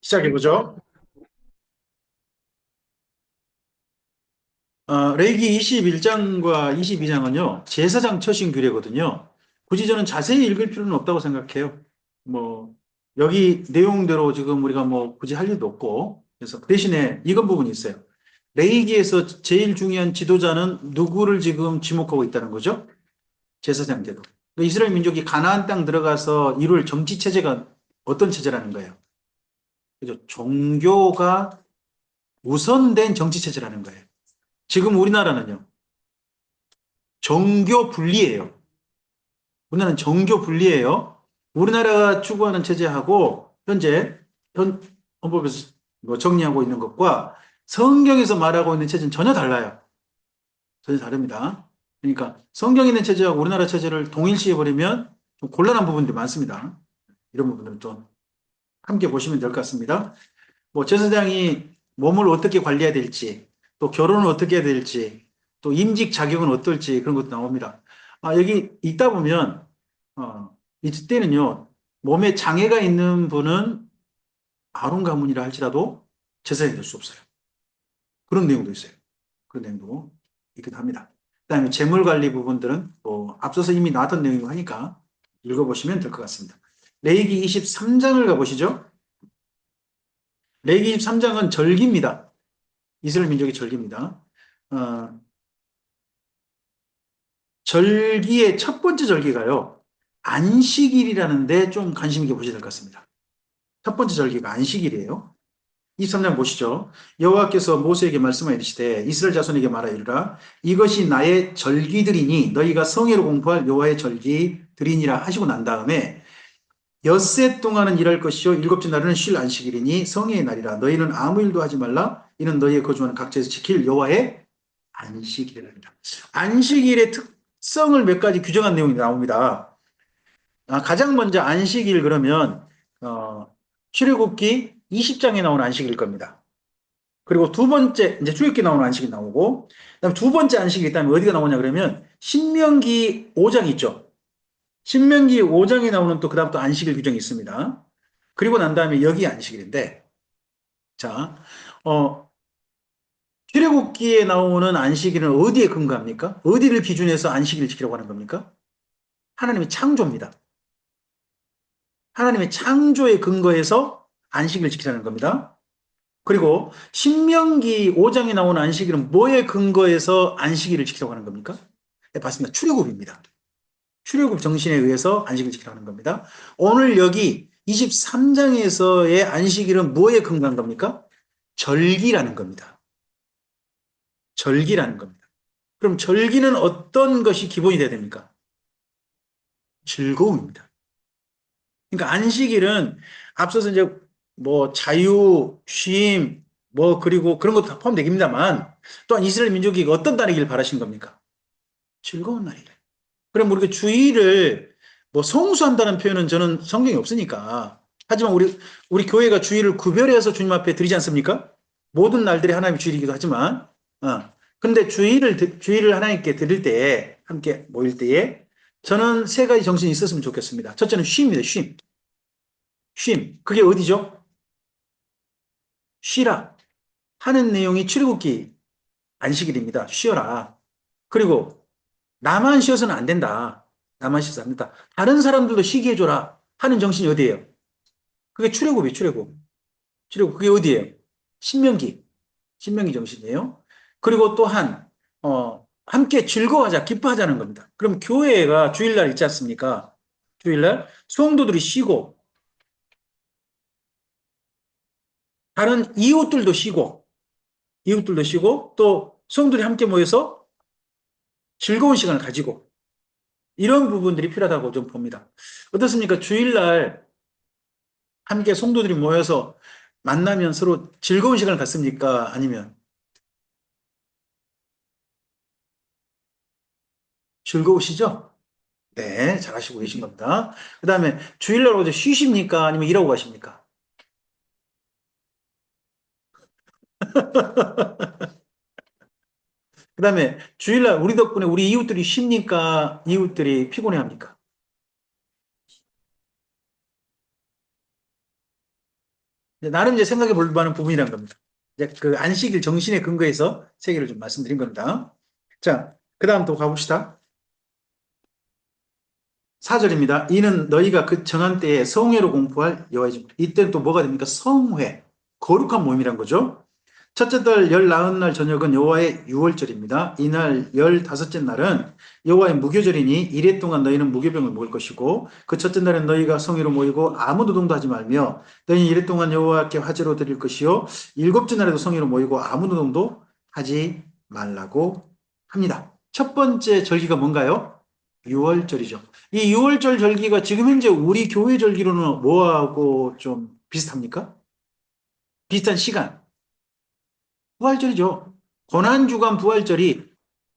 시작해보죠. 레이기 21장과 22장은요, 제사장 처신 규례거든요. 굳이 저는 자세히 읽을 필요는 없다고 생각해요. 뭐, 여기 내용대로 지금 우리가 뭐 굳이 할 일도 없고, 그래서 그 대신에 이건 부분이 있어요. 레이기에서 제일 중요한 지도자는 누구를 지금 지목하고 있다는 거죠? 제사장 제도. 그러니까 이스라엘 민족이 가나안 땅 들어가서 이룰 정치 체제가 어떤 체제라는 거예요? 그죠? 종교가 우선된 정치 체제라는 거예요. 지금 우리나라는요, 정교 분리예요. 우리나라는 정교 분리예요. 우리나라가 추구하는 체제하고 현 헌법에서 뭐 정리하고 있는 것과 성경에서 말하고 있는 체제는 전혀 달라요. 전혀 다릅니다. 그러니까 성경에 있는 체제하고 우리나라 체제를 동일시해버리면 좀 곤란한 부분들이 많습니다. 이런 부분들은 좀 함께 보시면 될 것 같습니다. 뭐 제사장이 몸을 어떻게 관리해야 될지, 또 결혼을 어떻게 해야 될지, 또 임직 자격은 어떨지 그런 것도 나옵니다. 여기 있다 보면 이때는요 몸에 장애가 있는 분은 아론 가문이라 할지라도 제사장이 될 수 없어요. 그런 내용도 있어요. 그런 내용도 있기도 합니다. 그다음에 재물 관리 부분들은 뭐 앞서서 이미 나왔던 내용이고 하니까 읽어보시면 될 것 같습니다. 레위기 23장을 가보시죠. 레위기 23장은 절기입니다. 이스라엘 민족의 절기입니다. 어, 절기의 첫 번째 절기가요. 안식일이라는데 좀 관심 있게 보셔야 될 것 같습니다. 첫 번째 절기가 안식일이에요. 23장 보시죠. 여호와께서 모세에게 말씀하여 이르시되 이스라엘 자손에게 말하여 이르라 이것이 나의 절기들이니 너희가 성회로 공포할 여호와의 절기들이니라 하시고 난 다음에 엿새 동안은 일할 것이요 일곱째 날은 쉴 안식일이니 성회의 날이라 너희는 아무 일도 하지 말라 이는 너희의 거주하는 각지에서 지킬 여호와의 안식일이랍니다. 안식일의 특성을 몇 가지 규정한 내용이 나옵니다. 가장 먼저 안식일 그러면 출애굽기 20장에 나오는 안식일 겁니다. 그리고 두 번째 이제 출애굽기 나오는 안식이 나오고 그다음에 두 번째 안식이 있다면 어디가 나오냐 그러면 신명기 5장 있죠. 신명기 5장에 나오는 또 그다음 또 안식일 규정이 있습니다. 그리고 난 다음에 여기 안식일인데 자 출애굽기에 나오는 안식일은 어디에 근거합니까? 어디를 기준해서 안식일을 지키라고 하는 겁니까? 하나님의 창조입니다. 하나님의 창조에 근거해서 안식일을 지키라는 겁니다. 그리고 신명기 5장에 나오는 안식일은 뭐에 근거해서 안식일을 지키라고 하는 겁니까? 네, 맞습니다. 출애굽입니다. 출애굽 정신에 의해서 안식일을 지키라고 하는 겁니다. 오늘 여기 23장에서의 안식일은 뭐에 근거한 겁니까? 절기라는 겁니다. 절기라는 겁니다. 그럼 절기는 어떤 것이 기본이 돼야 됩니까? 즐거움입니다. 그러니까 안식일은 앞서서 이제 뭐 자유, 쉼, 뭐 그리고 그런 것도 다 포함되겠습니다만 또한 이스라엘 민족이 어떤 날이길 바라신 겁니까? 즐거운 날이래. 그럼 우리가 주일을 뭐 성수한다는 표현은 저는 성경에 없으니까. 하지만 우리 교회가 주일을 구별해서 주님 앞에 드리지 않습니까? 모든 날들이 하나님의 주일이기도 하지만, 근데 주일을 하나님께 드릴 때에, 함께 모일 때에, 저는 세 가지 정신이 있었으면 좋겠습니다. 첫째는 쉼입니다, 쉼. 쉼. 그게 어디죠? 쉬라. 하는 내용이 출애굽기 안식일입니다. 쉬어라. 그리고 나만 쉬어서는 안 된다. 나만 쉬어서 안 된다. 다른 사람들도 쉬게 해줘라. 하는 정신이 어디예요? 그게 출애굽이에요, 출애굽. 출애굽. 그게 어디예요? 신명기. 신명기 정신이에요. 그리고 또한, 함께 즐거워하자, 기뻐하자는 겁니다. 그럼 교회가 주일날 있지 않습니까? 주일날 성도들이 쉬고, 다른 이웃들도 쉬고, 또 성도들이 함께 모여서 즐거운 시간을 가지고, 이런 부분들이 필요하다고 좀 봅니다. 어떻습니까? 주일날 함께 성도들이 모여서 만나면 서로 즐거운 시간을 갖습니까? 아니면 즐거우시죠? 네, 잘하시고 계신 겁니다. 그 다음에 주일날 어제 쉬십니까? 아니면 일하고 가십니까? 그 다음에 주일날 우리 덕분에 우리 이웃들이 쉽니까? 이웃들이 피곤해 합니까? 나름 이제 생각해 볼 만한 부분이란 겁니다. 이제 그 안식일 정신에 근거해서 세 개를 좀 말씀드린 겁니다. 자, 그 다음 또 가봅시다. 4절입니다. 이는 너희가 그 정한 때에 성회로 공포할 여호와의 집. 이때는 또 뭐가 됩니까? 성회. 거룩한 모임이란 거죠. 첫째 달 열 나흔 날 저녁은 여호와의 유월절입니다. 이날 15째 날은 여호와의 무교절이니 이래 동안 너희는 무교병을 먹을 것이고 그 첫째 날은 너희가 성회로 모이고 아무 노동도 하지 말며 너희는 이래 동안 여호와께 화제로 드릴 것이요 일곱째 날에도 성회로 모이고 아무 노동도 하지 말라고 합니다. 첫 번째 절기가 뭔가요? 유월절이죠. 이 유월절 절기가 지금 현재 우리 교회 절기로는 뭐하고 좀 비슷합니까? 비슷한 시간. 부활절이죠. 고난주간 부활절이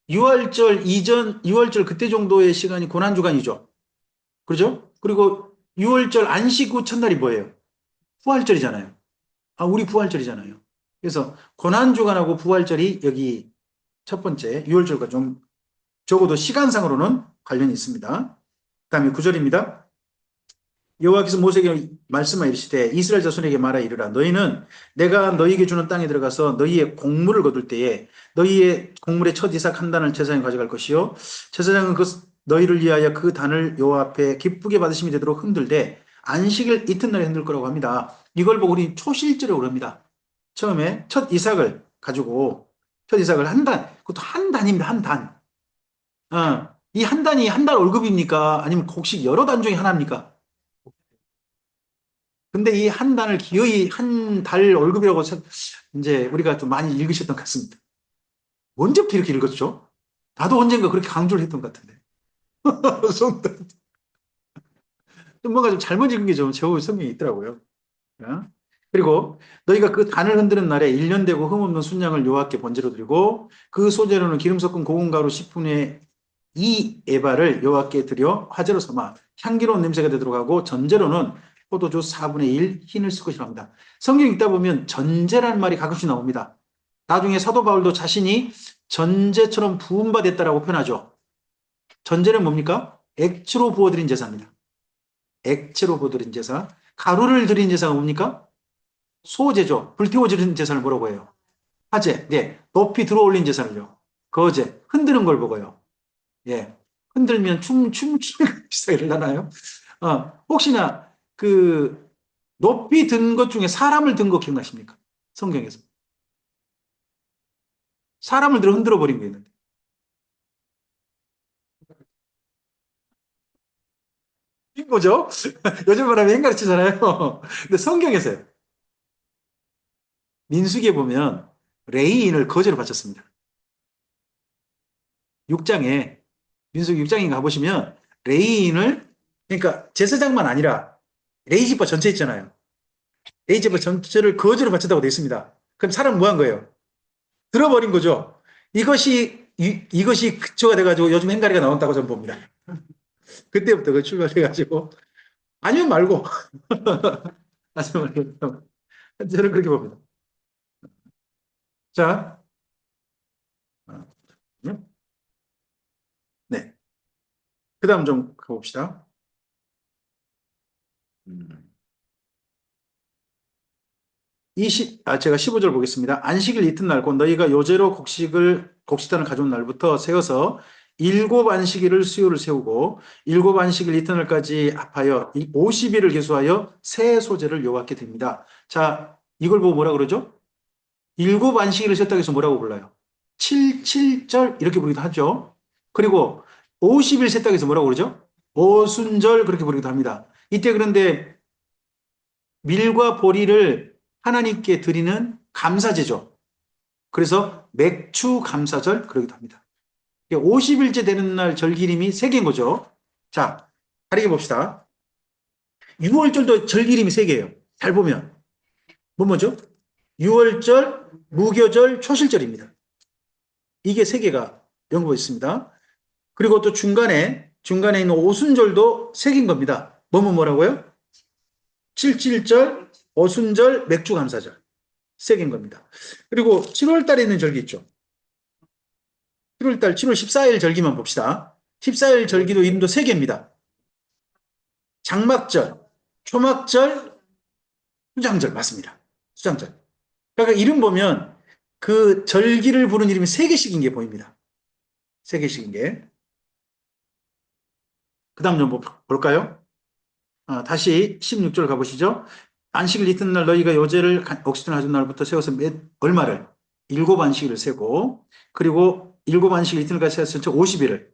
6월절 이전, 6월절 그때 정도의 시간이 고난주간이죠. 그렇죠? 그리고 6월절 안식 후 첫날이 뭐예요? 부활절이잖아요. 아, 우리 부활절이잖아요. 그래서 고난주간하고 부활절이 여기 첫 번째 6월절과 좀 적어도 시간상으로는 관련이 있습니다. 그 다음에 9절입니다. 여호와께서 모세에게 말씀하여 이르시되 이스라엘 자손에게 말하 이르라 너희는 내가 너희에게 주는 땅에 들어가서 너희의 곡물을 거둘 때에 너희의 곡물의 첫 이삭 한 단을 제사장이 가져갈 것이요 제사장은 그 너희를 위하여 그 단을 여호와 앞에 기쁘게 받으심이 되도록 흔들되 안식일 이튿날에 흔들 거라고 합니다. 이걸 보고 우리 초실절이라고 합니다. 처음에 첫 이삭을 가지고 첫 이삭을 한 단, 그것도 한 단입니다. 한 단. 이 한 단이 한 달 월급입니까? 아니면 혹시 여러 단 중에 하나입니까? 근데 이 한 단을 기어이 한 달 월급이라고 이제 우리가 좀 많이 읽으셨던 것 같습니다. 언제부터 이렇게 읽었죠? 나도 언젠가 그렇게 강조를 했던 것 같은데. 좀 뭔가 좀 잘못 읽은 게 좀 제호 성경에 있더라고요. 어? 그리고 너희가 그 단을 흔드는 날에 1년 되고 흠없는 순양을 여호와께 번제로 드리고 그 소재로는 기름 섞은 고운 가루 10분의 2 에바를 여호와께 드려 화제로 삼아 향기로운 냄새가 되도록 하고 전제로는 포도주 4분의 1 흰을 쓸 것이라 합니다. 성경 읽다 보면 전제라는 말이 가끔씩 나옵니다. 나중에 사도 바울도 자신이 전제처럼 부은 바 됐다라고 표현하죠. 전제는 뭡니까? 액체로 부어드린 제사입니다. 액체로 부어드린 제사. 가루를 드린 제사가 뭡니까? 소제죠. 불태워지는 제사를 뭐라고 해요? 화제. 네. 높이 들어 올린 제사를요. 거제. 흔드는 걸 보고요. 예. 흔들면 춤추는 기사가 일어나나요? 혹시나 그 높이 든 것 중에 사람을 든 거 기억나십니까? 성경에서. 사람을 들어 흔들어 버린 게 있는데. 인 거죠? 요즘 말하면 행가르치잖아요. 근데 성경에서요. 민수기에 보면 레이인을 거제로 바쳤습니다. 6장에 민수기 6장에 가보시면 레이인을 그러니까 제사장만 아니라 레이지파 전체 있잖아요. 레이지파 전체를 거제로 바쳤다고 되어 있습니다. 그럼 사람 뭐 한 거예요? 들어버린 거죠. 이것이 기초가 돼가지고 요즘 행가리가 나온다고 저는 봅니다. 그때부터 그 출발해가지고 아니면 말고 아니면 말고 저는 그렇게 봅니다. 자, 네. 그 다음 좀 가봅시다. 음. 제가 15절 보겠습니다. 안식일 이튿날 곧 너희가 요제로 곡식단을 가져온 날부터 세워서 일곱 안식일을 수요를 세우고 일곱 안식일 이튿날까지 합하여 50일을 계수하여 새 소재를 여호와께 드립니다. 자, 이걸 보고 뭐라 그러죠? 일곱 안식일을 세웠다고 해서 뭐라고 불러요? 7절 이렇게 부르기도 하죠. 그리고 50일 세웠다고 해서 뭐라고 그러죠? 오순절 그렇게 부르기도 합니다. 이때 그런데 밀과 보리를 하나님께 드리는 감사제죠. 그래서 맥추 감사절 그러기도 합니다. 50일째 되는 날 절기림이 세 개인 거죠. 자, 다르게 봅시다. 6월절도 절기림이 세 개예요. 잘 보면. 뭐죠? 6월절, 무교절, 초실절입니다. 이게 세 개가 연구가 있습니다. 그리고 또 중간에 있는 오순절도 세 개인 겁니다. 뭐라고요? 7.7절, 오순절, 맥주감사절. 세 개인 겁니다. 그리고 7월 달에 있는 절기 있죠. 7월 달, 7월 14일 절기만 봅시다. 14일 절기도 이름도 세 개입니다. 장막절, 초막절, 수장절 맞습니다. 수장절. 그러니까 이름 보면 그 절기를 부른 이름이 세 개씩인 게 보입니다. 세 개씩인 게. 그 다음 좀 볼까요? 다시 16절 가보시죠. 안식일 이튿날 너희가 요제를 옥시든 하던 날부터 세워서 얼마를? 일곱 안식일을 세고 그리고 일곱 안식일 이튿날까지 세웠을 때 50일을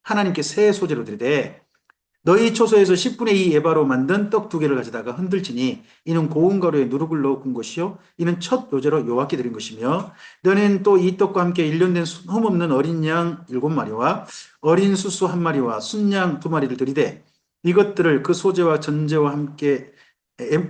하나님께 새 소재로 드리되 너희 초소에서 10분의 2 에바로 만든 떡 두 개를 가져다가 흔들지니 이는 고운 가루에 누룩을 넣어 군 것이요 이는 첫 요제로 여호와께 드린 것이며 너는 또 이 떡과 함께 일년된 흠없는 어린 양 7마리와 어린 수수 1마리와 순양 2마리를 드리되 이것들을 그 소제와 전제와 함께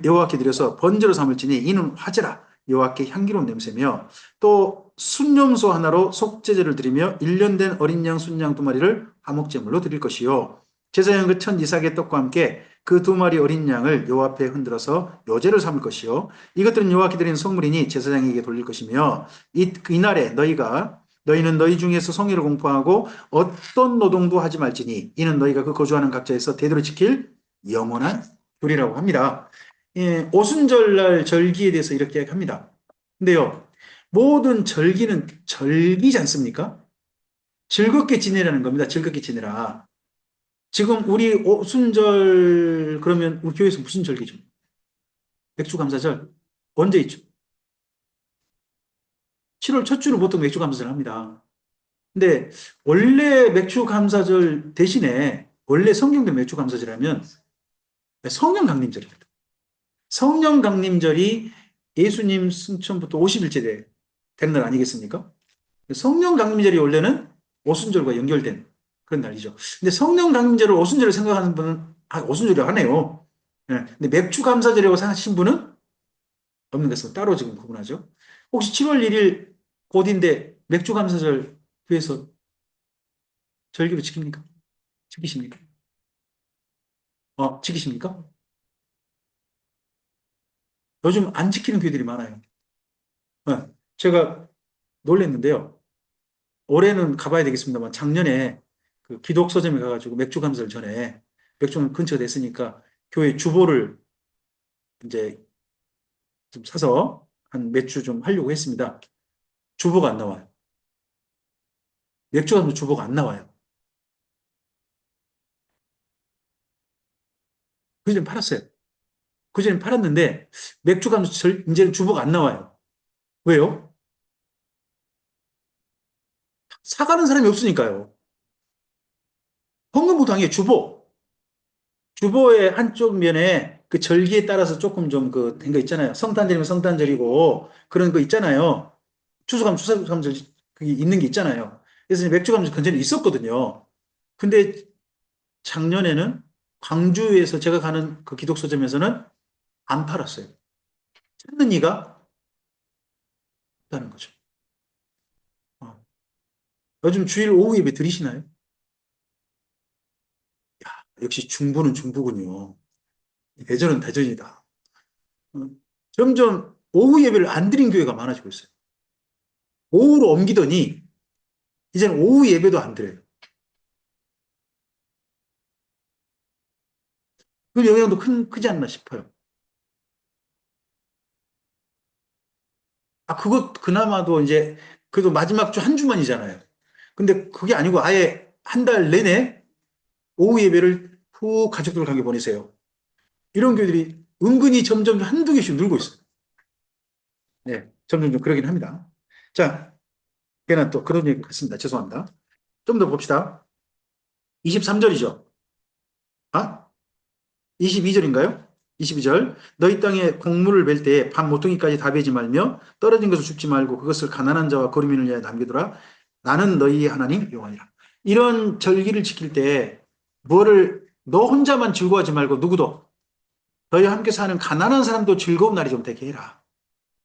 여호와께 드려서 번제로 삼을지니 이는 화제라 여호와께 향기로운 냄새며 또 순염소 하나로 속죄제를 드리며 1년 된 어린 양 순양 2마리를 화목제물로 드릴 것이요 제사장 그 천 이삭의 떡과 함께 그 2마리 어린 양을 여호와 앞에 흔들어서 요제를 삼을 것이요 이것들은 여호와께 드리는 성물이니 제사장에게 돌릴 것이며 이날에 너희는 너희 중에서 성회를 공포하고 어떤 노동도 하지 말지니 이는 너희가 그 거주하는 각자에서 대대로 지킬 영원한 규리라고 합니다. 예, 오순절날 절기에 대해서 이렇게 합니다. 근데요, 모든 절기는 절기지 않습니까? 즐겁게 지내라는 겁니다. 즐겁게 지내라. 지금 우리 오순절 그러면 우리 교회에서 무슨 절기죠? 맥주감사절 언제 있죠? 7월 첫 주를 보통 맥주감사절 합니다. 근데 원래 맥주감사절 대신에 원래 성경대 맥주감사절하면 성령강림절입니다. 성령강림절이 예수님 승천부터 50일째 된 날 아니겠습니까? 성령강림절이 원래는 오순절과 연결된 그런 날이죠. 근데 성령강림절을 오순절을 생각하는 분은 오순절이라고 하네요. 네. 근데 맥주감사절이라고 생각하신 분은 없는 것으로 따로 지금 구분하죠. 혹시 7월 1일 곧인데 맥주감사절 교회에서 절기로 지킵니까? 지키십니까? 지키십니까? 요즘 안 지키는 교회들이 많아요. 네. 제가 놀랐는데요. 올해는 가봐야 되겠습니다만 작년에 그 기독 서점에 가가지고 맥주 감사를 전에 맥주 근처가 됐으니까 교회 주보를 이제 좀 사서 한 맥주 좀 하려고 했습니다. 주보가 안 나와요. 맥주 감사 주보가 안 나와요. 그전에 팔았어요. 그전에 팔았는데 맥주 감사 이제는 주보가 안 나와요. 왜요? 사가는 사람이 없으니까요. 헌금부당의 주보. 주보의 한쪽 면에 그 절기에 따라서 조금 좀 그 된 거 있잖아요. 성탄절이면 성탄절이고 그런 거 있잖아요. 추수감절 그게 있는 게 있잖아요. 그래서 맥주감절 근처에 있었거든요. 근데 작년에는 광주에서 제가 가는 그 기독서점에서는 안 팔았어요. 찾는 이가 없다는 거죠. 어. 요즘 주일 오후 예배 드리시나요? 역시 중부는 중부군요. 대전은 대전이다. 어. 점점 오후 예배를 안 드린 교회가 많아지고 있어요. 오후로 옮기더니 이제는 오후 예배도 안 드려요. 그 영향도 크지 않나 싶어요. 그것 그나마도 이제 그래도 마지막 주 한 주만이잖아요. 근데 그게 아니고 아예 한 달 내내 오후 예배를 후 가족들과 함께 보내세요. 이런 교회들이 은근히 점점 한두 개씩 늘고 있어요. 네, 점점 좀 그러긴 합니다. 자, 걔는 또 그런 얘기 같습니다. 죄송합니다. 좀 더 봅시다. 23절이죠. 아? 22절인가요? 22절. 너희 땅에 곡물을 멜 때에 밥 모퉁이까지 다 베지 말며 떨어진 것을 줍지 말고 그것을 가난한 자와 거류민을 위하여 남기더라. 나는 너희 하나님 여호와니라. 이런 절기를 지킬 때 뭐를 너 혼자만 즐거워하지 말고 누구도 너희 함께 사는 가난한 사람도 즐거운 날이 좀 되게 해라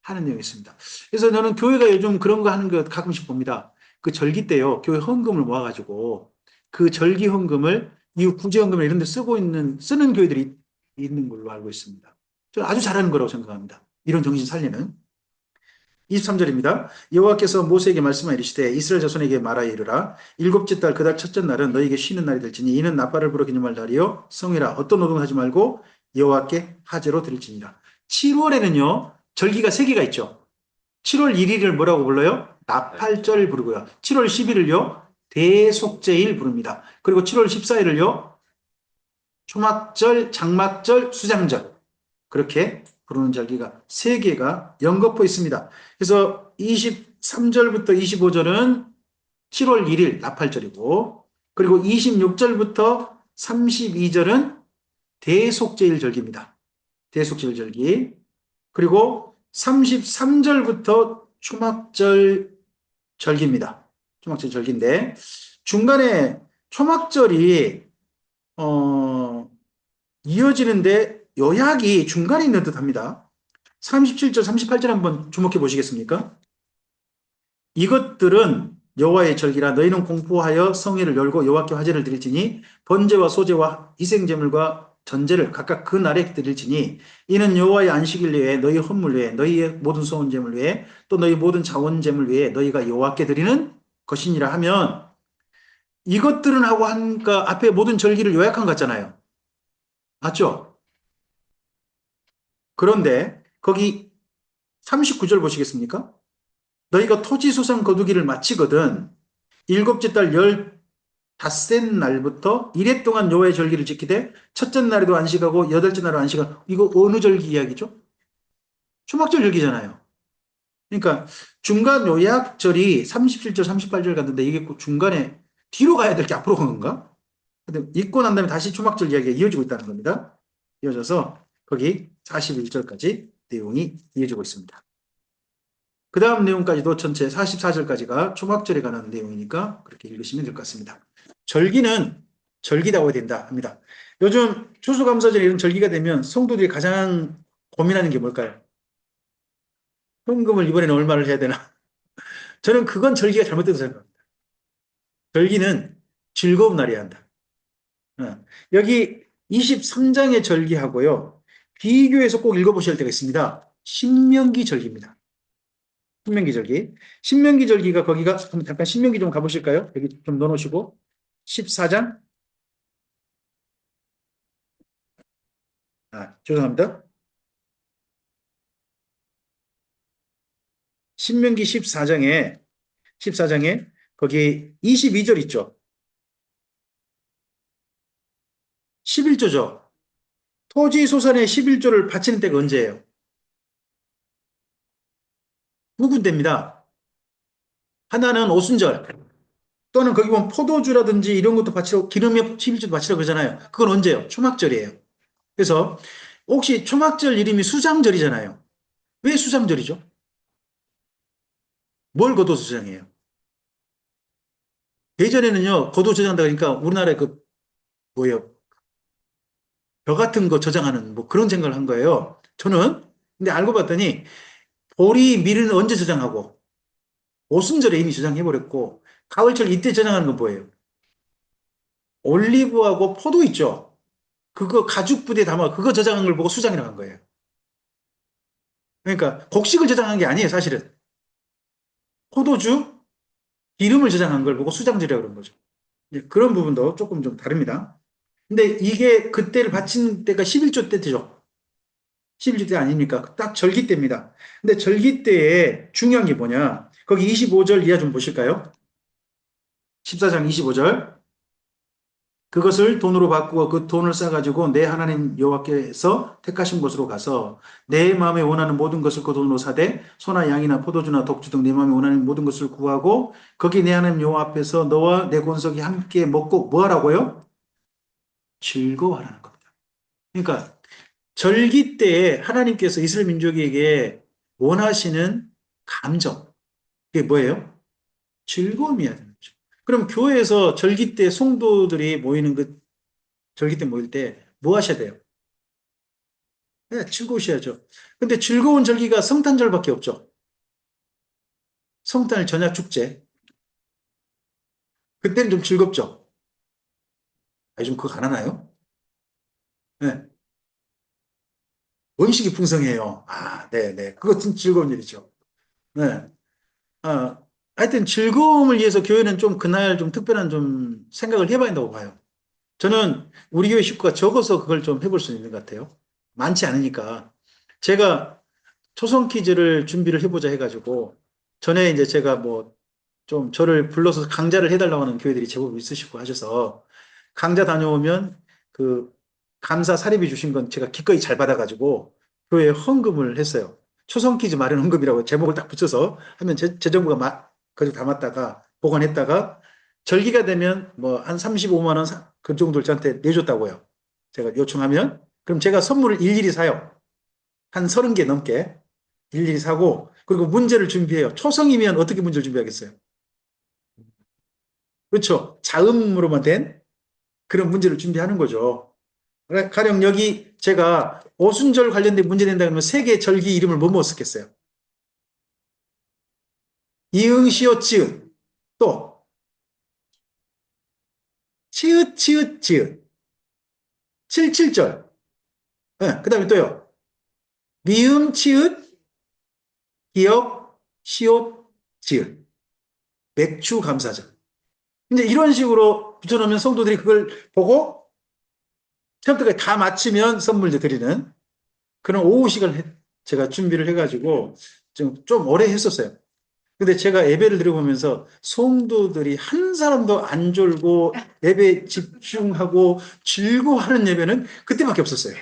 하는 내용이 있습니다. 그래서 저는 교회가 요즘 그런 거 하는 거 가끔씩 봅니다. 그 절기 때요. 교회 헌금을 모아가지고 그 절기 헌금을 이후 구제 헌금을 이런 데 쓰는 교회들이 있는 걸로 알고 있습니다. 저는 아주 잘하는 거라고 생각합니다. 이런 정신 살리는. 23절입니다. 여호와께서 모세에게 말씀하여 이르시되 이스라엘 자손에게 말하여 이르라. 일곱째 달 그 달 첫째 날은 너희에게 쉬는 날이 될지니 이는 나팔을 불어 기념할 날이요 성이라 어떤 노동을 하지 말고 여호와께 화제로 드릴지니라. 7월에는요, 절기가 3개가 있죠. 7월 1일을 뭐라고 불러요? 네. 나팔절 부르고요. 7월 10일을요, 대속제일 부릅니다. 그리고 7월 14일을요, 초막절, 장막절, 수장절. 그렇게 부르는 절기가 3개가 연거푸 있습니다. 그래서 23절부터 25절은 7월 1일 나팔절이고, 그리고 26절부터 32절은 대속제일 절기입니다. 대속제일 절기. 그리고 33절부터 초막절 절기입니다. 초막절 절기인데, 중간에 초막절이, 어, 이어지는데 요약이 중간에 있는 듯 합니다. 37절, 38절 한번 주목해 보시겠습니까? 이것들은 여호와의 절기라 너희는 공포하여 성회를 열고 여호와께 화제를 드릴지니 번제와 소제와 희생제물과 전제를 각각 그 날에 드릴지니 이는 여호와의 안식일 외에 너희 헌물 외에 너희의 모든 소원제물 외에 또 너희 모든 자원제물 외에 너희가 여호와께 드리는 것이니라 하면 이것들은 하고 하니까 앞에 모든 절기를 요약한 것 같잖아요. 맞죠? 그런데 거기 39절 보시겠습니까? 너희가 토지소산 거두기를 마치거든 일곱째 달 15셋 날부터 이래 동안 여호와의 절기를 지키되 첫째 날에도 안식하고 여덟째 날에도 안식하고 이거 어느 절기 이야기죠? 초막절 절기잖아요. 그러니까 중간 요약절이 37절, 38절 갔는데 이게 꼭 중간에 뒤로 가야 될 게 앞으로 간 건가? 근데 읽고 난 다음에 다시 초막절 이야기가 이어지고 있다는 겁니다. 이어져서 거기 41절까지 내용이 이어지고 있습니다. 그 다음 내용까지도 전체 44절까지가 초막절에 관한 내용이니까 그렇게 읽으시면 될 것 같습니다. 절기는 절기다워야 된다 합니다. 요즘 추수감사절 이런 절기가 되면 성도들이 가장 고민하는 게 뭘까요? 헌금을 이번에는 얼마를 해야 되나? 저는 그건 절기가 잘못돼서 생각합니다. 절기는 즐거운 날이어야 한다. 여기 23장의 절기하고요. 비교해서 꼭 읽어보셔야 할 때가 있습니다. 신명기 절기입니다. 신명기 절기. 신명기 절기가 거기가 잠깐 신명기 좀 가보실까요? 여기 좀 넣어놓으시고 14장. 죄송합니다. 신명기 14장에 거기 22절 있죠. 11조죠. 토지 소산의 11조를 바치는 때가 언제예요? 두 군데입니다. 하나는 오순절 또는 거기 보면 포도주라든지 이런 것도 바치러 기름에 11조도 바치러 그러잖아요. 그건 언제예요? 초막절이에요. 그래서 혹시 초막절 이름이 수장절이잖아요. 왜 수장절이죠? 뭘 거둬서 저장해요? 예전에는요, 거둬 저장한다 그러니까 우리나라에 그, 뭐예요? 벼 같은 거 저장하는 뭐 그런 생각을 한 거예요. 저는. 근데 알고 봤더니, 보리, 밀은 언제 저장하고, 오순절에 이미 저장해버렸고, 가을철 이때 저장하는 건 뭐예요? 올리브하고 포도 있죠? 그거 가죽 부대에 담아, 그거 저장한 걸 보고 수장이라고 한 거예요. 그러니까, 곡식을 저장한 게 아니에요, 사실은. 포도주, 기름을 저장한 걸 보고 수장절이라고 그런 거죠. 그런 부분도 조금 좀 다릅니다. 근데 이게 그때를 바친 때가 11조 때죠. 11조 때 아닙니까? 딱 절기 때입니다. 근데 절기 때에 중요한 게 뭐냐? 거기 25절 이하 좀 보실까요? 14장 25절. 그것을 돈으로 바꾸어 그 돈을 싸가지고 내 하나님 여호와께서 택하신 곳으로 가서 내 마음에 원하는 모든 것을 그 돈으로 사되 소나 양이나 포도주나 독주 등 내 마음에 원하는 모든 것을 구하고 거기 내 하나님 여호와 앞에서 너와 내 권속이 함께 먹고 뭐 하라고요? 즐거워하라는 겁니다. 그러니까 절기 때에 하나님께서 이스라엘 민족에게 원하시는 감정, 그게 뭐예요? 즐거움이어야 되는 거죠. 그럼 교회에서 절기 때 성도들이 모이는 그 절기 때 모일 때 뭐 하셔야 돼요? 네, 즐거우셔야죠. 근데 즐거운 절기가 성탄절밖에 없죠. 성탄절 전야 축제. 그때는 좀 즐겁죠. 요즘 그거 안 하나요? 네. 음식이 풍성해요. 네. 그것은 즐거운 일이죠. 네. 아, 하여튼 즐거움을 위해서 교회는 좀 그날 좀 특별한 좀 생각을 해봐야 한다고 봐요. 저는 우리 교회 식구가 적어서 그걸 좀 해볼 수 있는 것 같아요. 많지 않으니까. 제가 초성 퀴즈를 준비를 해보자 해가지고, 전에 이제 제가 뭐, 좀 저를 불러서 강좌를 해달라고 하는 교회들이 제법 있으시고 하셔서, 강좌 다녀오면 그 감사 사립이 주신 건 제가 기꺼이 잘 받아가지고, 교회에 헌금을 했어요. 초성 퀴즈 마련 헌금이라고 제목을 딱 붙여서 하면 재정부가 그걸 담았다가, 보관했다가, 절기가 되면 뭐 한 35만 원 그 정도를 저한테 내줬다고요. 제가 요청하면. 그럼 제가 선물을 일일이 사요. 한 30개 넘게 일일이 사고, 그리고 문제를 준비해요. 초성이면 어떻게 문제를 준비하겠어요? 그렇죠. 자음으로만 된 그런 문제를 준비하는 거죠. 가령 여기 제가 오순절 관련된 문제 낸다 그러면 세계 절기 이름을 뭐뭐 쓰겠어요? 이응, 시옷, 지읒. 또, 치읓, 치읓, 지읒. 칠칠절. 네, 그 다음에 또요. 미음, 치읓, 기역, 시옷, 지읒. 맥주 감사절. 이제 이런 식으로 붙여놓으면 성도들이 그걸 보고 처음부터 다 마치면 선물 을 드리는 그런 오후 시간을 제가 준비를 해가지고 좀 오래 했었어요. 근데 제가 예배를 드려보면서 성도들이 한 사람도 안 졸고 예배에 집중하고 즐거워하는 예배는 그때밖에 없었어요.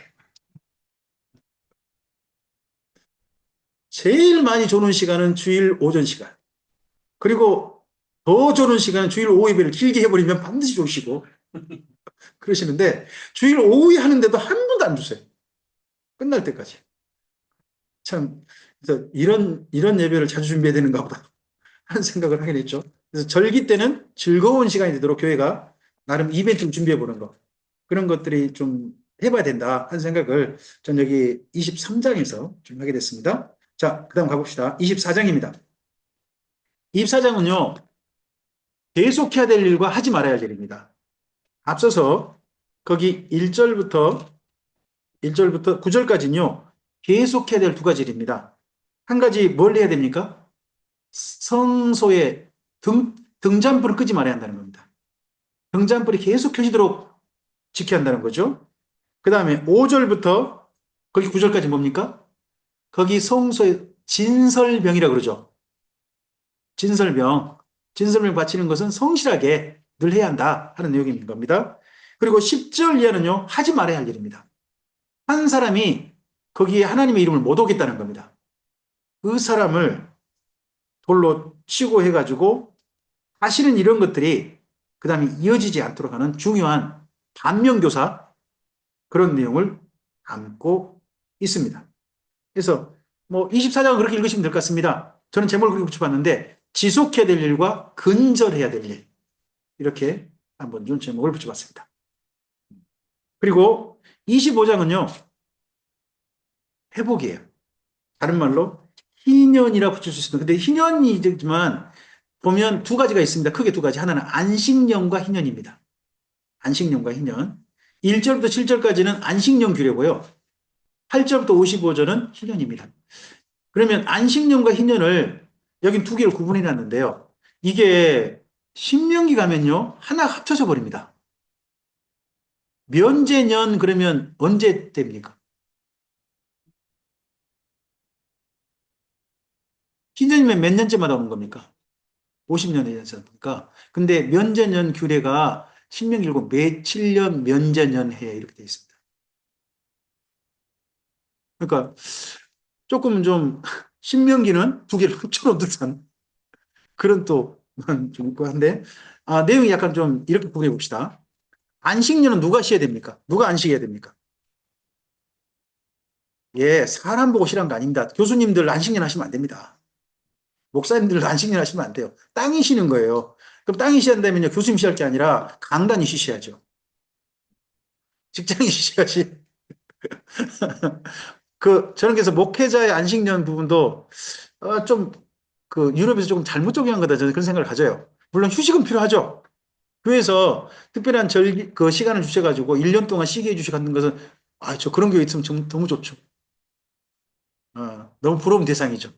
제일 많이 조는 시간은 주일 오전 시간. 그리고 더 조는 시간은 주일 오후 예배를 길게 해버리면 반드시 조시고 그러시는데 주일 오후에 하는데도 한 번도 안 주세요. 끝날 때까지. 참, 그래서 이런 예배를 자주 준비해야 되는가 보다 하는 생각을 하게 됐죠. 그래서 절기 때는 즐거운 시간이 되도록 교회가 나름 이벤트를 준비해 보는 거. 그런 것들이 좀 해봐야 된다 하는 생각을 전 여기 23장에서 좀 하게 됐습니다. 자, 그 다음 가봅시다. 24장입니다. 24장은요, 계속해야 될 일과 하지 말아야 할 일입니다. 앞서서 거기 1절부터 9절까지는요, 계속해야 될 두 가지 일입니다. 한 가지 뭘 해야 됩니까? 성소에 등잔불을 끄지 말아야 한다는 겁니다. 등잔불이 계속 켜지도록 지켜야 한다는 거죠. 그 다음에 5절부터 거기 9절까지 뭡니까? 거기 성소에 진설병이라고 그러죠. 진설병. 진설병 바치는 것은 성실하게 늘 해야 한다 하는 내용인 겁니다. 그리고 10절 이하는요, 하지 말아야 할 일입니다. 한 사람이 거기에 하나님의 이름을 못 오겠다는 겁니다. 그 사람을 돌로 치고 해가지고 사실은 이런 것들이 그 다음에 이어지지 않도록 하는 중요한 반면교사 그런 내용을 담고 있습니다. 그래서 뭐 24장은 그렇게 읽으시면 될 것 같습니다. 저는 제목을 그렇게 붙여봤는데 지속해야 될 일과 근절해야 될 일. 이렇게 한번 준 제목을 붙여봤습니다. 그리고 25장은요. 회복이에요. 다른 말로 희년이라 붙일 수 있습니다. 근데 희년이지만 보면 두 가지가 있습니다. 크게 두 가지. 하나는 안식년과 희년입니다. 안식년과 희년. 1절부터 7절까지는 안식년 규례고요. 8절부터 55절은 희년입니다. 그러면 안식년과 희년을 여긴 두 개를 구분해 놨는데요. 이게 신명기 가면요. 하나 합쳐져 버립니다. 면제년 그러면 언제 됩니까? 희년이면 몇 년째마다 오는 겁니까? 50년에 되지 않습니까? 근데 면제년 규례가 신명기고 며칠년 면제년 해 이렇게 되어 있습니다. 그러니까 조금 좀 신명기는 두 개를 합쳐놓은 듯한 그런 또좀 있고 한데 내용이 약간 좀 이렇게 구분해 봅시다. 안식년은 누가 쉬어야 됩니까? 누가 안식해야 됩니까? 예, 사람 보고 쉬란 거 아닙니다. 교수님들 안식년 하시면 안 됩니다. 목사님들 안식년 하시면 안 돼요. 땅이 쉬는 거예요. 그럼 땅이 쉬한다면요, 교수님 쉬할 게 아니라 강단이 쉬셔야죠. 직장이 쉬셔야지. 저는 그래서 목회자의 안식년 부분도 좀 유럽에서 조금 잘못 적용한 거다 저는 그런 생각을 가져요. 물론 휴식은 필요하죠. 교회에서 특별한 시간을 주셔가지고 1년 동안 쉬게 해주시고 하는 것은 저 그런 교회 있으면 너무 좋죠. 너무 부러운 대상이죠.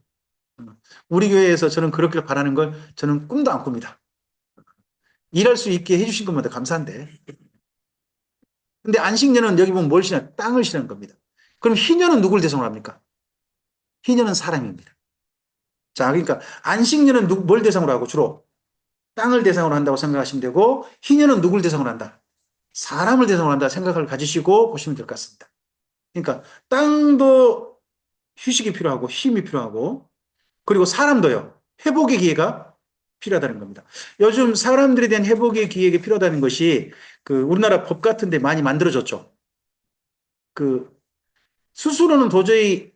어, 우리 교회에서 저는 그렇게 바라는 걸 저는 꿈도 안 꿉니다. 일할 수 있게 해주신 것마다 감사한데. 근데 안식년은 여기 보면 뭘 쉬냐? 땅을 쉬는 겁니다. 그럼 희년은 누굴 대상으로 합니까? 희년은 사람입니다. 자, 그러니까 안식년은 뭘 대상으로 하고 주로 땅을 대상으로 한다고 생각하시면 되고 희년은 누굴 대상으로 한다? 사람을 대상으로 한다 생각을 가지시고 보시면 될 것 같습니다. 그러니까 땅도 휴식이 필요하고 힘이 필요하고 그리고 사람도요. 회복의 기회가 필요하다는 겁니다. 요즘 사람들에 대한 회복의 기회가 필요하다는 것이 그 우리나라 법 같은 데 많이 만들어졌죠. 그 스스로는 도저히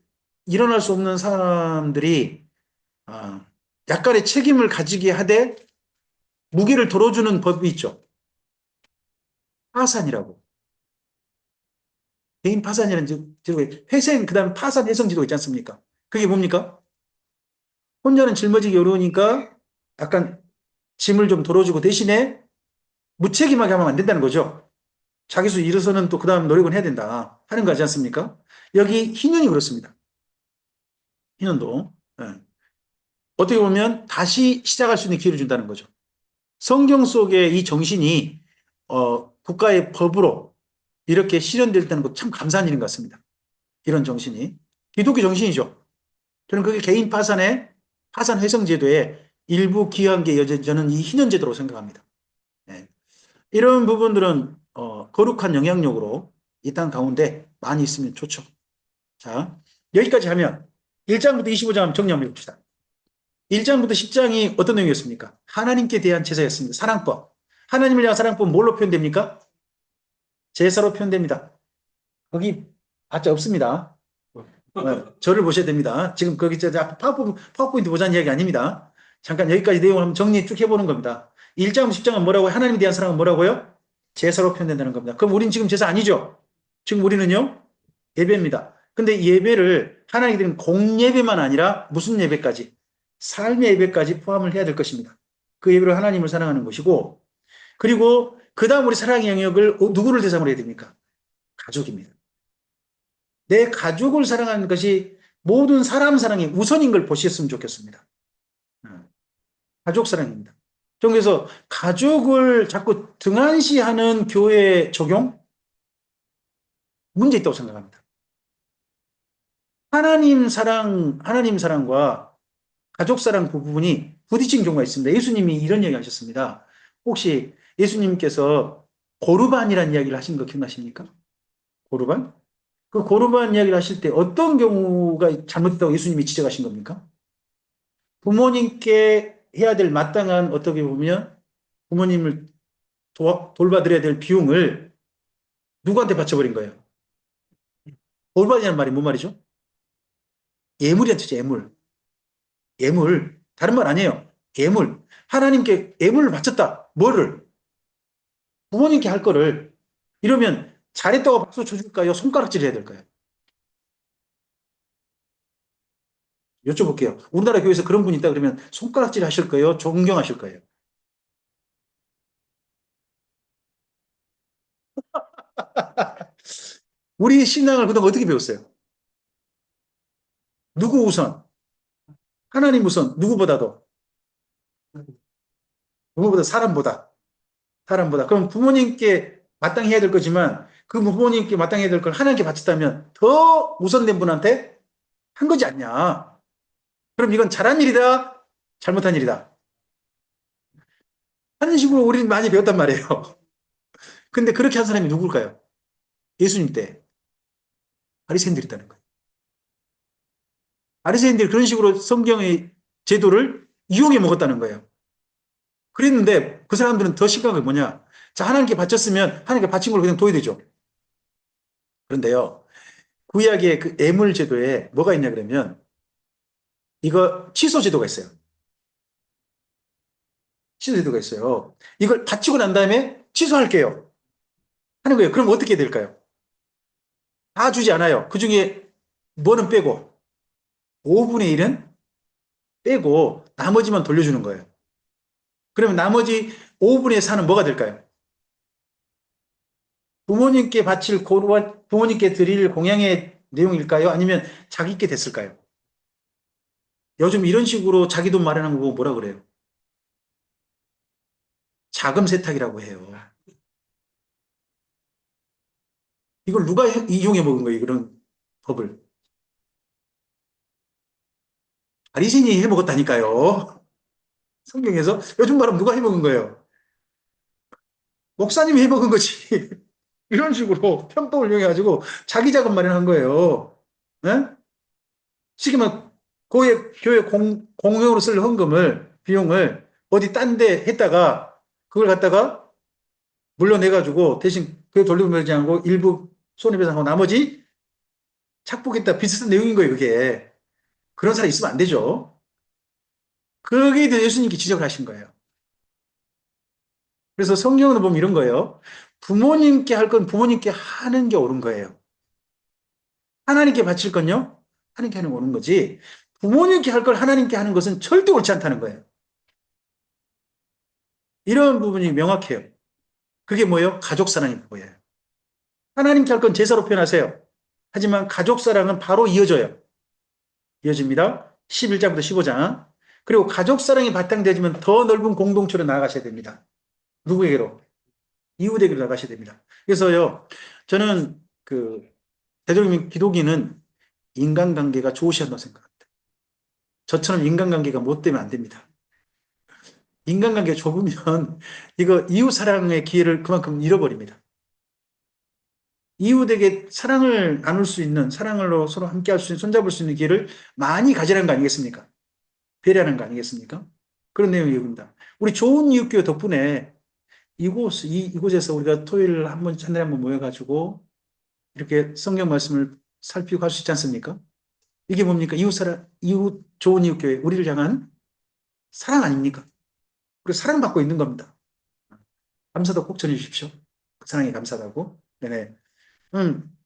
일어날 수 없는 사람들이 아, 약간의 책임을 가지게 하되 무게를 덜어주는 법이 있죠. 파산이라고. 개인 파산이라는 회생, 그 다음에 파산 해성지도 있지 않습니까? 그게 뭡니까? 혼자는 짊어지기 어려우니까 약간 짐을 좀 덜어주고 대신에 무책임하게 하면 안 된다는 거죠. 자기 수 일어서는 또 그 다음 노력은 해야 된다 하는 거 아니지 않습니까? 여기 희년이 그렇습니다. 희년도. 예. 어떻게 보면 다시 시작할 수 있는 기회를 준다는 거죠. 성경 속의 이 정신이 국가의 법으로 이렇게 실현될 때는 참 감사한 일인 것 같습니다. 이런 정신이. 기독교 정신이죠. 저는 그게 개인 파산의 파산 회성제도의 일부 기여한 게 저는 이 희년제도로 생각합니다. 예. 이런 부분들은 거룩한 영향력으로 이 땅 가운데 많이 있으면 좋죠. 자, 여기까지 하면 1장부터 25장 한번 정리 한번 해봅시다. 1장부터 10장이 어떤 내용이었습니까? 하나님께 대한 제사였습니다. 사랑법. 하나님을 향한 사랑법 뭘로 표현됩니까? 제사로 표현됩니다. 거기 아짜 없습니다. 저를 보셔야 됩니다. 지금 거기 파워포인트 보자는 이야기 아닙니다. 잠깐 여기까지 내용을 한번 정리 쭉 해보는 겁니다. 1장, 10장은 뭐라고요? 하나님에 대한 사랑은 뭐라고요? 제사로 표현된다는 겁니다. 그럼 우린 지금 제사 아니죠? 지금 우리는요? 예배입니다. 근데 예배를 하나님께 드리는 공예배만 아니라 무슨 예배까지? 삶의 예배까지 포함을 해야 될 것입니다. 그 예배로 하나님을 사랑하는 것이고 그리고 그 다음 우리 사랑의 영역을 누구를 대상으로 해야 됩니까? 가족입니다. 내 가족을 사랑하는 것이 모든 사람 사랑이 우선인 걸 보셨으면 좋겠습니다. 가족 사랑입니다. 좀 그래서 가족을 자꾸 등한시하는 교회 적용 문제 있다고 생각합니다. 하나님 사랑과 가족 사랑 그 부분이 부딪힌 경우가 있습니다. 예수님이 이런 얘기 하셨습니다. 혹시 예수님께서 고르반이라는 이야기를 하신 거 기억나십니까? 고르반? 그 고르반 이야기를 하실 때 어떤 경우가 잘못됐다고 예수님이 지적하신 겁니까? 부모님께 해야 될 마땅한 어떻게 보면 부모님을 돌봐드려야 될 비용을 누구한테 바쳐버린 거예요? 돌봐이라는 말이 뭔 말이죠? 예물이란 뜻이죠, 예물. 예물. 다른 말 아니에요. 예물. 하나님께 예물을 바쳤다. 뭐를? 부모님께 할 거를. 이러면 잘했다고 박수 쳐줄까요? 손가락질 해야 될까요? 여쭤볼게요. 우리나라 교회에서 그런 분이 있다 그러면 손가락질 하실 거예요? 존경하실 거예요? 우리 신앙을 그동안 어떻게 배웠어요? 누구 우선? 하나님 우선. 누구보다도. 누구보다 사람보다. 사람보다. 그럼 부모님께 마땅히 해야 될 거지만 그 부모님께 마땅히 해야 될 걸 하나님께 바쳤다면 더 우선된 분한테 한 거지 않냐. 그럼 이건 잘한 일이다. 잘못한 일이다. 하는 식으로 우리는 많이 배웠단 말이에요. 근데 그렇게 한 사람이 누굴까요? 예수님 때 바리새인들이 있다는 거예요. 바리새인들이 그런 식으로 성경의 제도를 이용해 먹었다는 거예요. 그랬는데 그 사람들은 더 심각한 게 뭐냐? 자, 하나님께 바쳤으면 하나님께 바친 걸 그냥 둬야 되죠. 그런데요. 구약의 그 애물 제도에 뭐가 있냐 그러면 이거 취소 제도가 있어요. 취소 제도가 있어요. 이걸 바치고 난 다음에 취소할게요. 하는 거예요. 그럼 어떻게 될까요? 다 주지 않아요. 그 중에 뭐는 빼고 5분의 1은 빼고 나머지만 돌려주는 거예요. 그러면 나머지 5분의 4는 뭐가 될까요? 부모님께 드릴 공양의 내용일까요? 아니면 자기께 됐을까요? 요즘 이런 식으로 자기 돈 마련한 거 뭐라 그래요? 자금 세탁이라고 해요. 이걸 누가 이용해 먹은 거예요? 그런 법을. 바리새인이 해먹었다니까요. 성경에서 요즘 말하면 누가 해먹은 거예요? 목사님이 해먹은 거지. 이런 식으로 편법을 이용해가지고 자기 자금 마련한 거예요. 예? 쉽게 말하면 교회 공용으로 쓸 헌금을, 비용을 어디 딴 데 했다가 그걸 갖다가 물려내가지고 대신 교회 돌려보내지 않고 일부 손해배상하고 나머지 착복했다 비슷한 내용인 거예요, 그게. 그런 사람이 있으면 안 되죠. 거기에 대해서 예수님께 지적을 하신 거예요. 그래서 성경으로 보면 이런 거예요. 부모님께 할 건 부모님께 하는 게 옳은 거예요. 하나님께 바칠 건요, 하나님께 하는 게 옳은 거지. 부모님께 할 걸 하나님께 하는 것은 절대 옳지 않다는 거예요. 이런 부분이 명확해요. 그게 뭐예요? 가족 사랑이 보여요. 하나님께 할 건 제사로 표현하세요. 하지만 가족 사랑은 바로 이어져요. 이어집니다. 11장부터 15장. 그리고 가족 사랑이 바탕되어지면 더 넓은 공동체로 나아가셔야 됩니다. 누구에게로? 이웃에게로 나가셔야 됩니다. 그래서요, 저는 되도록이면 기독인은 인간관계가 좋으셔야 한다고 생각합니다. 저처럼 인간관계가 못 되면 안 됩니다. 인간관계가 좁으면 이거 이웃 사랑의 기회를 그만큼 잃어버립니다. 이웃에게 사랑을 나눌 수 있는, 사랑으로 서로 함께 할 수 있는, 손잡을 수 있는 기회를 많이 가지라는 거 아니겠습니까? 배려하는 거 아니겠습니까? 그런 내용이 여기입니다. 우리 좋은 이웃교회 덕분에 이곳에서 우리가 토요일 한 달에 한 번 모여가지고 이렇게 성경 말씀을 살피고 할 수 있지 않습니까? 이게 뭡니까? 좋은 이웃교회, 우리를 향한 사랑 아닙니까? 그리고 사랑받고 있는 겁니다. 감사도 꼭 전해주십시오. 그 사랑에 감사하다고. 네네. 음,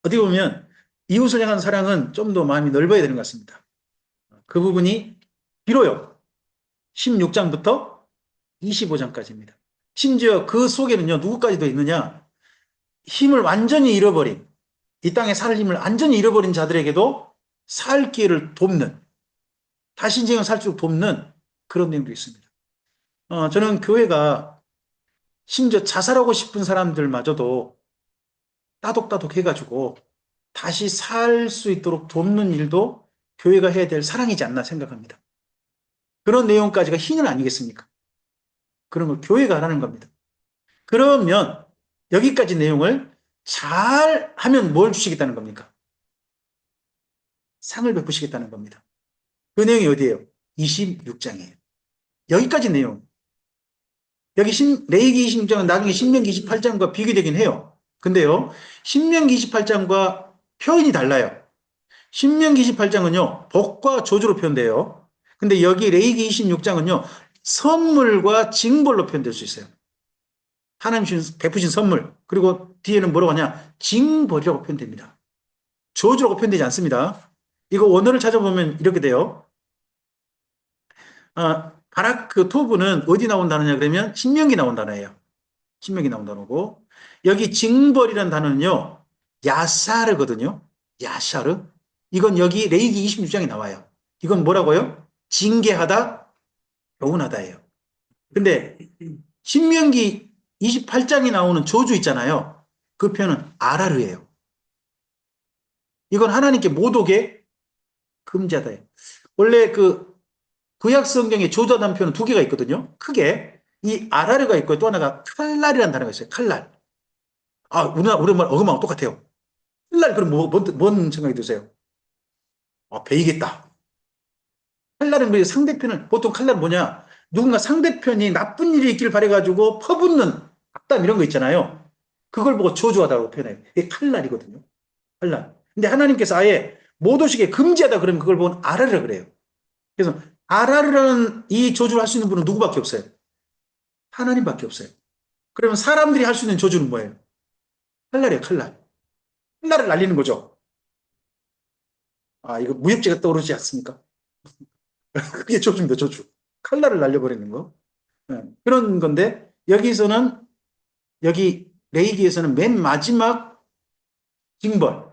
어떻게 보면 이웃을 향한 사랑은 좀 더 마음이 넓어야 되는 것 같습니다. 그 부분이 비로요. 16장부터 25장까지입니다. 심지어 그 속에는요, 누구까지도 있느냐? 힘을 완전히 잃어버린, 이 땅에 살 힘을 완전히 잃어버린 자들에게도 살 기회를 돕는, 다시 인생을 살수록 돕는 그런 내용도 있습니다. 저는 교회가 심지어 자살하고 싶은 사람들마저도 따독따독 해가지고 다시 살 수 있도록 돕는 일도 교회가 해야 될 사랑이지 않나 생각합니다. 그런 내용까지가 희는 아니겠습니까? 그런 걸 교회가 하라는 겁니다. 그러면 여기까지 내용을 잘 하면 뭘 주시겠다는 겁니까? 상을 베푸시겠다는 겁니다. 그 내용이 어디예요? 26장이에요. 여기까지 내용. 레위기 26장은 나중에 신명기 28장과 비교되긴 해요. 근데요, 신명기 28장과 표현이 달라요. 신명기 28장은요, 복과 저주로 표현돼요. 근데 여기 레위기 26장은요, 선물과 징벌로 표현될 수 있어요. 하나님 베푸신 선물. 그리고 뒤에는 뭐라고 하냐? 징벌이라고 표현됩니다. 저주라고 표현되지 않습니다. 이거 원어를 찾아보면 이렇게 돼요. 바라크 토브는 어디 나온 단어냐 그러면 신명기 나온 단어예요. 신명기 나온 단어고 여기 징벌이라는 단어는요. 야사르거든요. 야샤르. 이건 여기 레위기 26장에 나와요. 이건 뭐라고요? 징계하다, 교훈하다예요. 근데 신명기 28장에 나오는 저주 있잖아요. 그 표현은 아라르예요. 이건 하나님께 못 오게 금지하다예요. 원래 구약 성경에 저주하다는 표현은 두 개가 있거든요. 크게 이 아라르가 있고 또 하나가 칼날이라는 단어가 있어요. 칼날. 우리말 어금하고 똑같아요. 칼날 그럼 뭔 생각이 드세요? 베이겠다. 칼날은 그 상대편을 보통 칼날은 뭐냐? 누군가 상대편이 나쁜 일이 있길 바래가지고 퍼붓는 악담 이런 거 있잖아요. 그걸 보고 저주하다고 표현해요. 이게 칼날이거든요. 칼날. 근데 하나님께서 아예 못 오시게 금지하다 그러면 그걸 보고 아라르라 그래요. 그래서 아라르라는 이 저주를 할 수 있는 분은 누구밖에 없어요? 하나님밖에 없어요. 그러면 사람들이 할 수 있는 저주는 뭐예요? 칼날이에요, 칼날. 칼날을 날리는 거죠. 이거 무협지가 떠오르지 않습니까? 그게 저주입니다, 저주. 칼날을 날려버리는 거. 네. 그런 건데, 여기 레이기에서는 맨 마지막 징벌,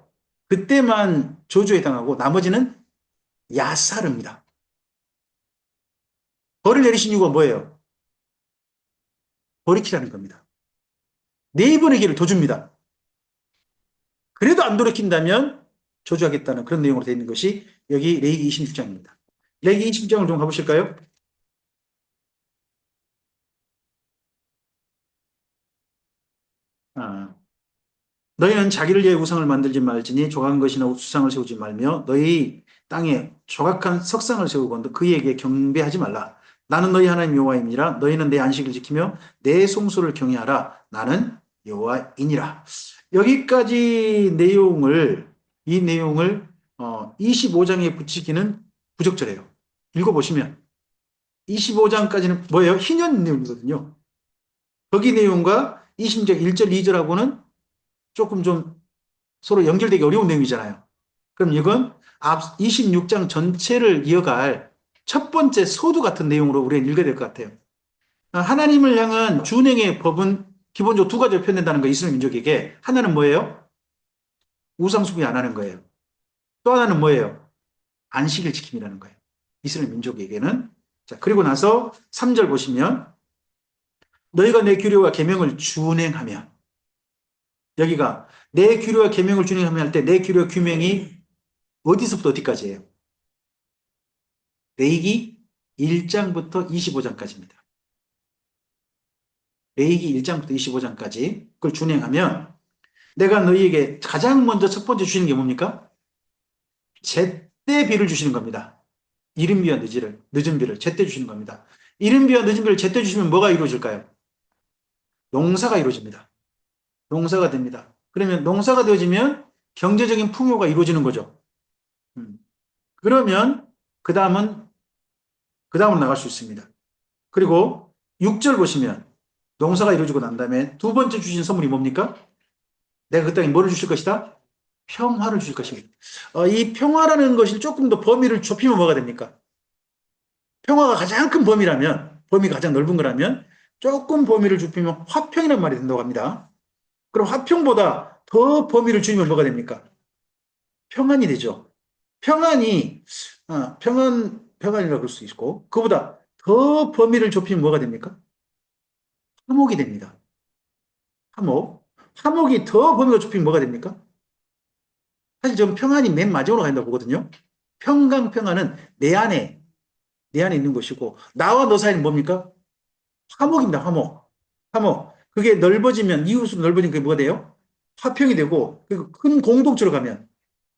그때만 저주에 해당하고 나머지는 야사르입니다. 벌을 내리신 이유가 뭐예요? 돌이키라는 겁니다. 네 번의 기회를 더 줍니다. 그래도 안 돌이킨다면 저주하겠다는 그런 내용으로 되어 있는 것이 여기 레위기 26장입니다. 레위기 26장을 좀 가보실까요? 아, 너희는 자기를 위해 우상을 만들지 말지니 조각한 것이나 우상을 세우지 말며 너희 땅에 조각한 석상을 세우고 그에게 경배하지 말라. 나는 너희 하나님 여호와임이라. 너희는 내 안식을 지키며 내 성소를 경외하라. 나는 여호와이니라. 여기까지 이 내용을 25장에 붙이기는 부적절해요. 읽어보시면 25장까지는 뭐예요? 희년 내용이거든요. 거기 내용과 20장 1절, 2절하고는 조금 좀 서로 연결되기 어려운 내용이잖아요. 그럼 이건 앞 26장 전체를 이어갈 첫 번째 소두 같은 내용으로 우리가 읽어야 될 것 같아요. 하나님을 향한 준행의 법은 기본적으로 두 가지로 표현된다는 거 이스라엘 민족에게. 하나는 뭐예요? 우상숭배 안 하는 거예요. 또 하나는 뭐예요? 안식일 지킴이라는 거예요. 이스라엘 민족에게는. 자, 그리고 나서 3절 보시면 너희가 내 규례와 계명을 준행하면, 여기가 내 규례와 계명을 준행하면 할 때 내 규례와 규명이 어디서부터 어디까지예요? 레위기 1장부터 25장까지입니다. 레위기 1장부터 25장까지 그걸 준행하면 내가 너희에게 가장 먼저 첫 번째 주시는 게 뭡니까? 제때 비를 주시는 겁니다. 이른 비와 늦은 비를 제때 주시는 겁니다. 이른 비와 늦은 비를 제때 주시면 뭐가 이루어질까요? 농사가 이루어집니다. 농사가 됩니다. 그러면 농사가 되어지면 경제적인 풍요가 이루어지는 거죠. 음. 그러면 그 다음은 그 다음으로 나갈 수 있습니다. 그리고 6절 보시면 농사가 이루어지고 난 다음에 두 번째 주신 선물이 뭡니까? 내가 그 땅에 뭐를 주실 것이다? 평화를 주실 것입니다. 이 평화라는 것이 조금 더 범위를 좁히면 뭐가 됩니까? 평화가 가장 큰 범위라면, 범위가 가장 넓은 거라면 조금 범위를 좁히면 화평이라는 말이 된다고 합니다. 그럼 화평보다 더 범위를 줄이면 뭐가 됩니까? 평안이 되죠. 평안이, 평안이라고 할 수 있고, 그보다 더 범위를 좁히면 뭐가 됩니까? 화목이 됩니다. 화목. 화목이 더 범위가 좁히면 뭐가 됩니까? 사실 저는 평안이 맨 마지막으로 간다고 보거든요. 평강평안은 내 안에 있는 것이고, 나와 너 사이는 뭡니까? 화목입니다, 화목. 화목. 그게 넓어지면, 이웃으로 넓어지면 그게 뭐가 돼요? 화평이 되고, 그리고 큰 공동체로 가면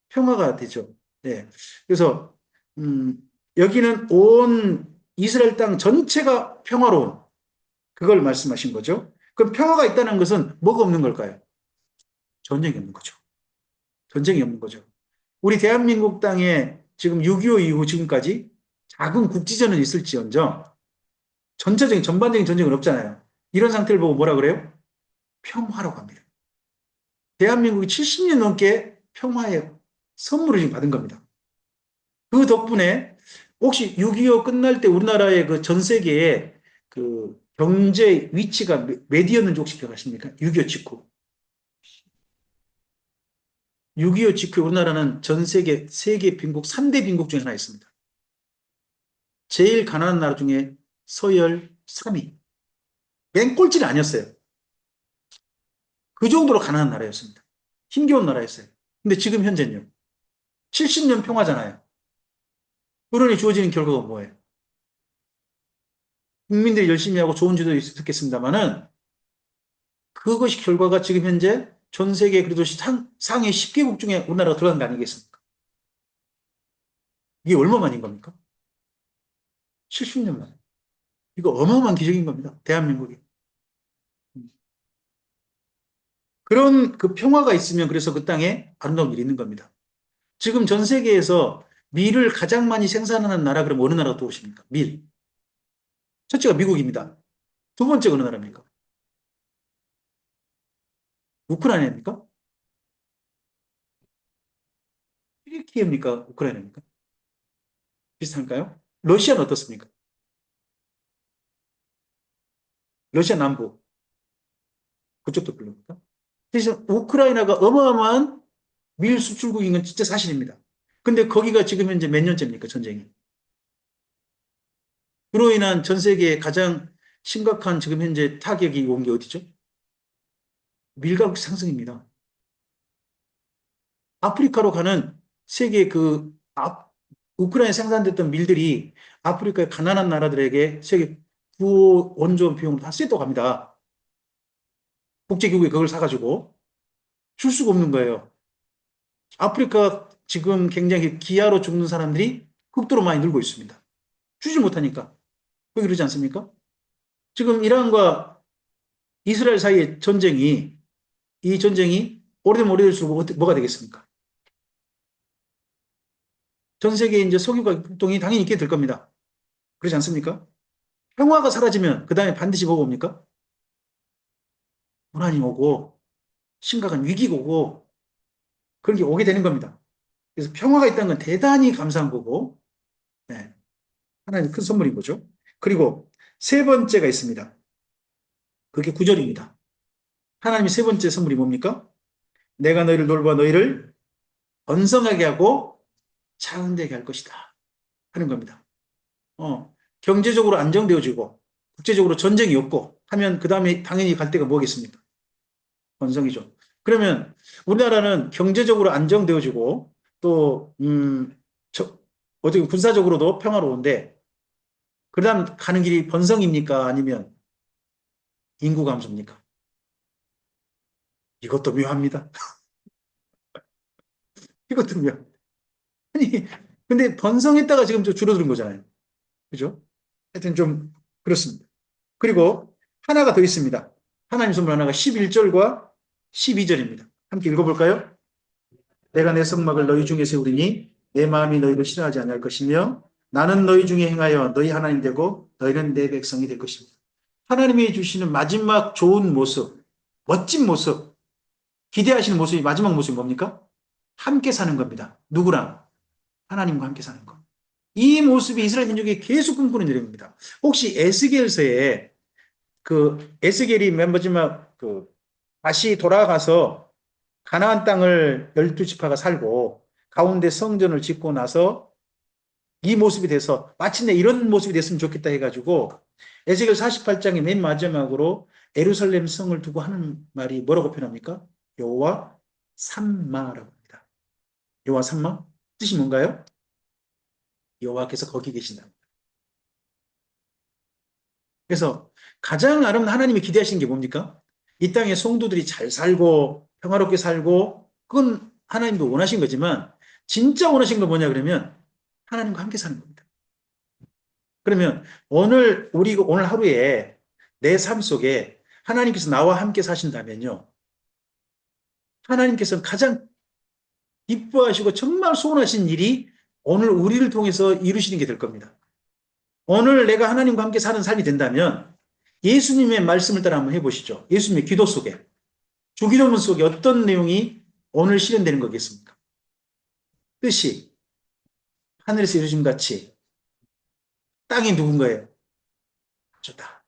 평화가 되죠. 네. 그래서, 음, 여기는 온 이스라엘 땅 전체가 평화로운, 그걸 말씀하신 거죠. 그럼 평화가 있다는 것은 뭐가 없는 걸까요? 전쟁이 없는 거죠. 전쟁이 없는 거죠. 우리 대한민국 땅에 지금 6.25 이후 지금까지 작은 국지전은 있을지언정 전체적인 전반적인 전쟁은 없잖아요. 이런 상태를 보고 뭐라 그래요? 평화라고 합니다. 대한민국이 70년 넘게 평화의 선물을 지금 받은 겁니다. 그 덕분에 혹시 6.25 끝날 때 우리나라의 그 전 세계의 그 경제 위치가 몇이었는지 혹시 기억하십니까? 6.25 직후. 6.25 직후에 우리나라는 전 세계 빈국 3대 빈국 중에 하나였습니다. 제일 가난한 나라 중에 서열 3위. 맨 꼴찌는 아니었어요. 그 정도로 가난한 나라였습니다. 힘겨운 나라였어요. 근데 지금 현재는요. 70년 평화잖아요. 그러니 주어지는 결과가 뭐예요? 국민들이 열심히 하고 좋은 지도 있었겠습니다만은 그것이 결과가 지금 현재 전 세계 그래도 상위 10개국 중에 우리나라가 들어간 거 아니겠습니까? 이게 얼마만인 겁니까? 70년 만에. 이거 어마어마한 기적인 겁니다. 대한민국이. 그런 그 평화가 있으면 그래서 그 땅에 아름다운 일이 있는 겁니다. 지금 전 세계에서 밀을 가장 많이 생산하는 나라 그럼 어느 나라가 또 오십니까? 밀. 첫째가 미국입니다. 두 번째가 어느 나라입니까? 우크라이나입니까? 튀르키예입니까? 우크라이나입니까? 비슷할까요? 러시아는 어떻습니까? 러시아 남부. 그쪽도 별로입니까? 그래서 우크라이나가 어마어마한 밀 수출국인 건 진짜 사실입니다. 근데 거기가 지금 현재 몇 년째입니까? 전쟁이. 그로 인한 전 세계에 가장 심각한 지금 현재 타격이 온 게 어디죠? 밀가격 상승입니다. 아프리카로 가는 세계 우크라이나에 생산됐던 밀들이 아프리카의 가난한 나라들에게 세계 구호 원조 비용 다 쎄또 갑니다. 국제기구에 그걸 사가지고 줄 수가 없는 거예요. 아프리카 지금 굉장히 기아로 죽는 사람들이 극도로 많이 늘고 있습니다. 주지 못하니까. 왜 그러지 않습니까? 지금 이란과 이스라엘 사이의 전쟁이, 이 전쟁이 오래되면 오래될수록 뭐가 되겠습니까? 전 세계에 이제 석유가 폭동이 당연히 있게 될 겁니다. 그렇지 않습니까? 평화가 사라지면 그 다음에 반드시 뭐가 옵니까? 고난이 오고 심각한 위기가 오고 그런 게 오게 되는 겁니다. 그래서 평화가 있다는 건 대단히 감사한 거고, 네, 하나님 큰 선물인 거죠. 그리고 세 번째가 있습니다. 그게 구절입니다. 하나님의 세 번째 선물이 뭡니까? 내가 너희를 돌봐 너희를 번성하게 하고 차은되게 할 것이다 하는 겁니다. 경제적으로 안정되어지고 국제적으로 전쟁이 없고 하면 그 다음에 당연히 갈 데가 뭐겠습니까? 번성이죠. 그러면 우리나라는 경제적으로 안정되어지고 또 어떻게 군사적으로도 평화로운데 그다음 가는 길이 번성입니까? 아니면 인구 감소입니까? 이것도 묘합니다. 이것도 묘. 아니 근데 번성했다가 지금 좀 줄어드는 거잖아요. 그죠? 하여튼 좀 그렇습니다. 그리고 하나가 더 있습니다. 하나님 선물 하나가 11절과 12절입니다. 함께 읽어볼까요? 내가 내 성막을 너희 중에 세우리니 내 마음이 너희를 싫어하지 아니할 것이며 나는 너희 중에 행하여 너희 하나님 되고 너희는 내 백성이 될 것입니다. 하나님이 주시는 마지막 좋은 모습, 멋진 모습, 기대하시는 모습이 마지막 모습이 뭡니까? 함께 사는 겁니다. 누구랑? 하나님과 함께 사는 것. 이 모습이 이스라엘 민족이 계속 꿈꾸는 일입니다. 혹시 에스겔서에 에스겔이 맨 마지막 다시 돌아가서 가나안 땅을 12지파가 살고 가운데 성전을 짓고 나서 이 모습이 돼서 마침내 이런 모습이 됐으면 좋겠다 해가지고 에스겔 48장의 맨 마지막으로 예루살렘 성을 두고 하는 말이 뭐라고 표현합니까? 여호와 삼마라고 합니다. 여호와 삼마? 뜻이 뭔가요? 여호와께서 거기 계신다. 그래서 가장 아름다운 하나님이 기대하시는 게 뭡니까? 이 땅의 성도들이 잘 살고 평화롭게 살고 그건 하나님도 원하신 거지만 진짜 원하신 건 뭐냐 그러면 하나님과 함께 사는 겁니다. 그러면 우리 오늘 하루에 내 삶 속에 하나님께서 나와 함께 사신다면요. 하나님께서는 가장 기뻐하시고 정말 소원하신 일이 오늘 우리를 통해서 이루시는 게 될 겁니다. 오늘 내가 하나님과 함께 사는 삶이 된다면 예수님의 말씀을 따라 한번 해보시죠. 예수님의 기도 속에, 주기도문 속에 어떤 내용이 오늘 실현되는 거겠습니까? 뜻이 하늘에서 이루어진 같이 땅이 누군가예요? 좋다.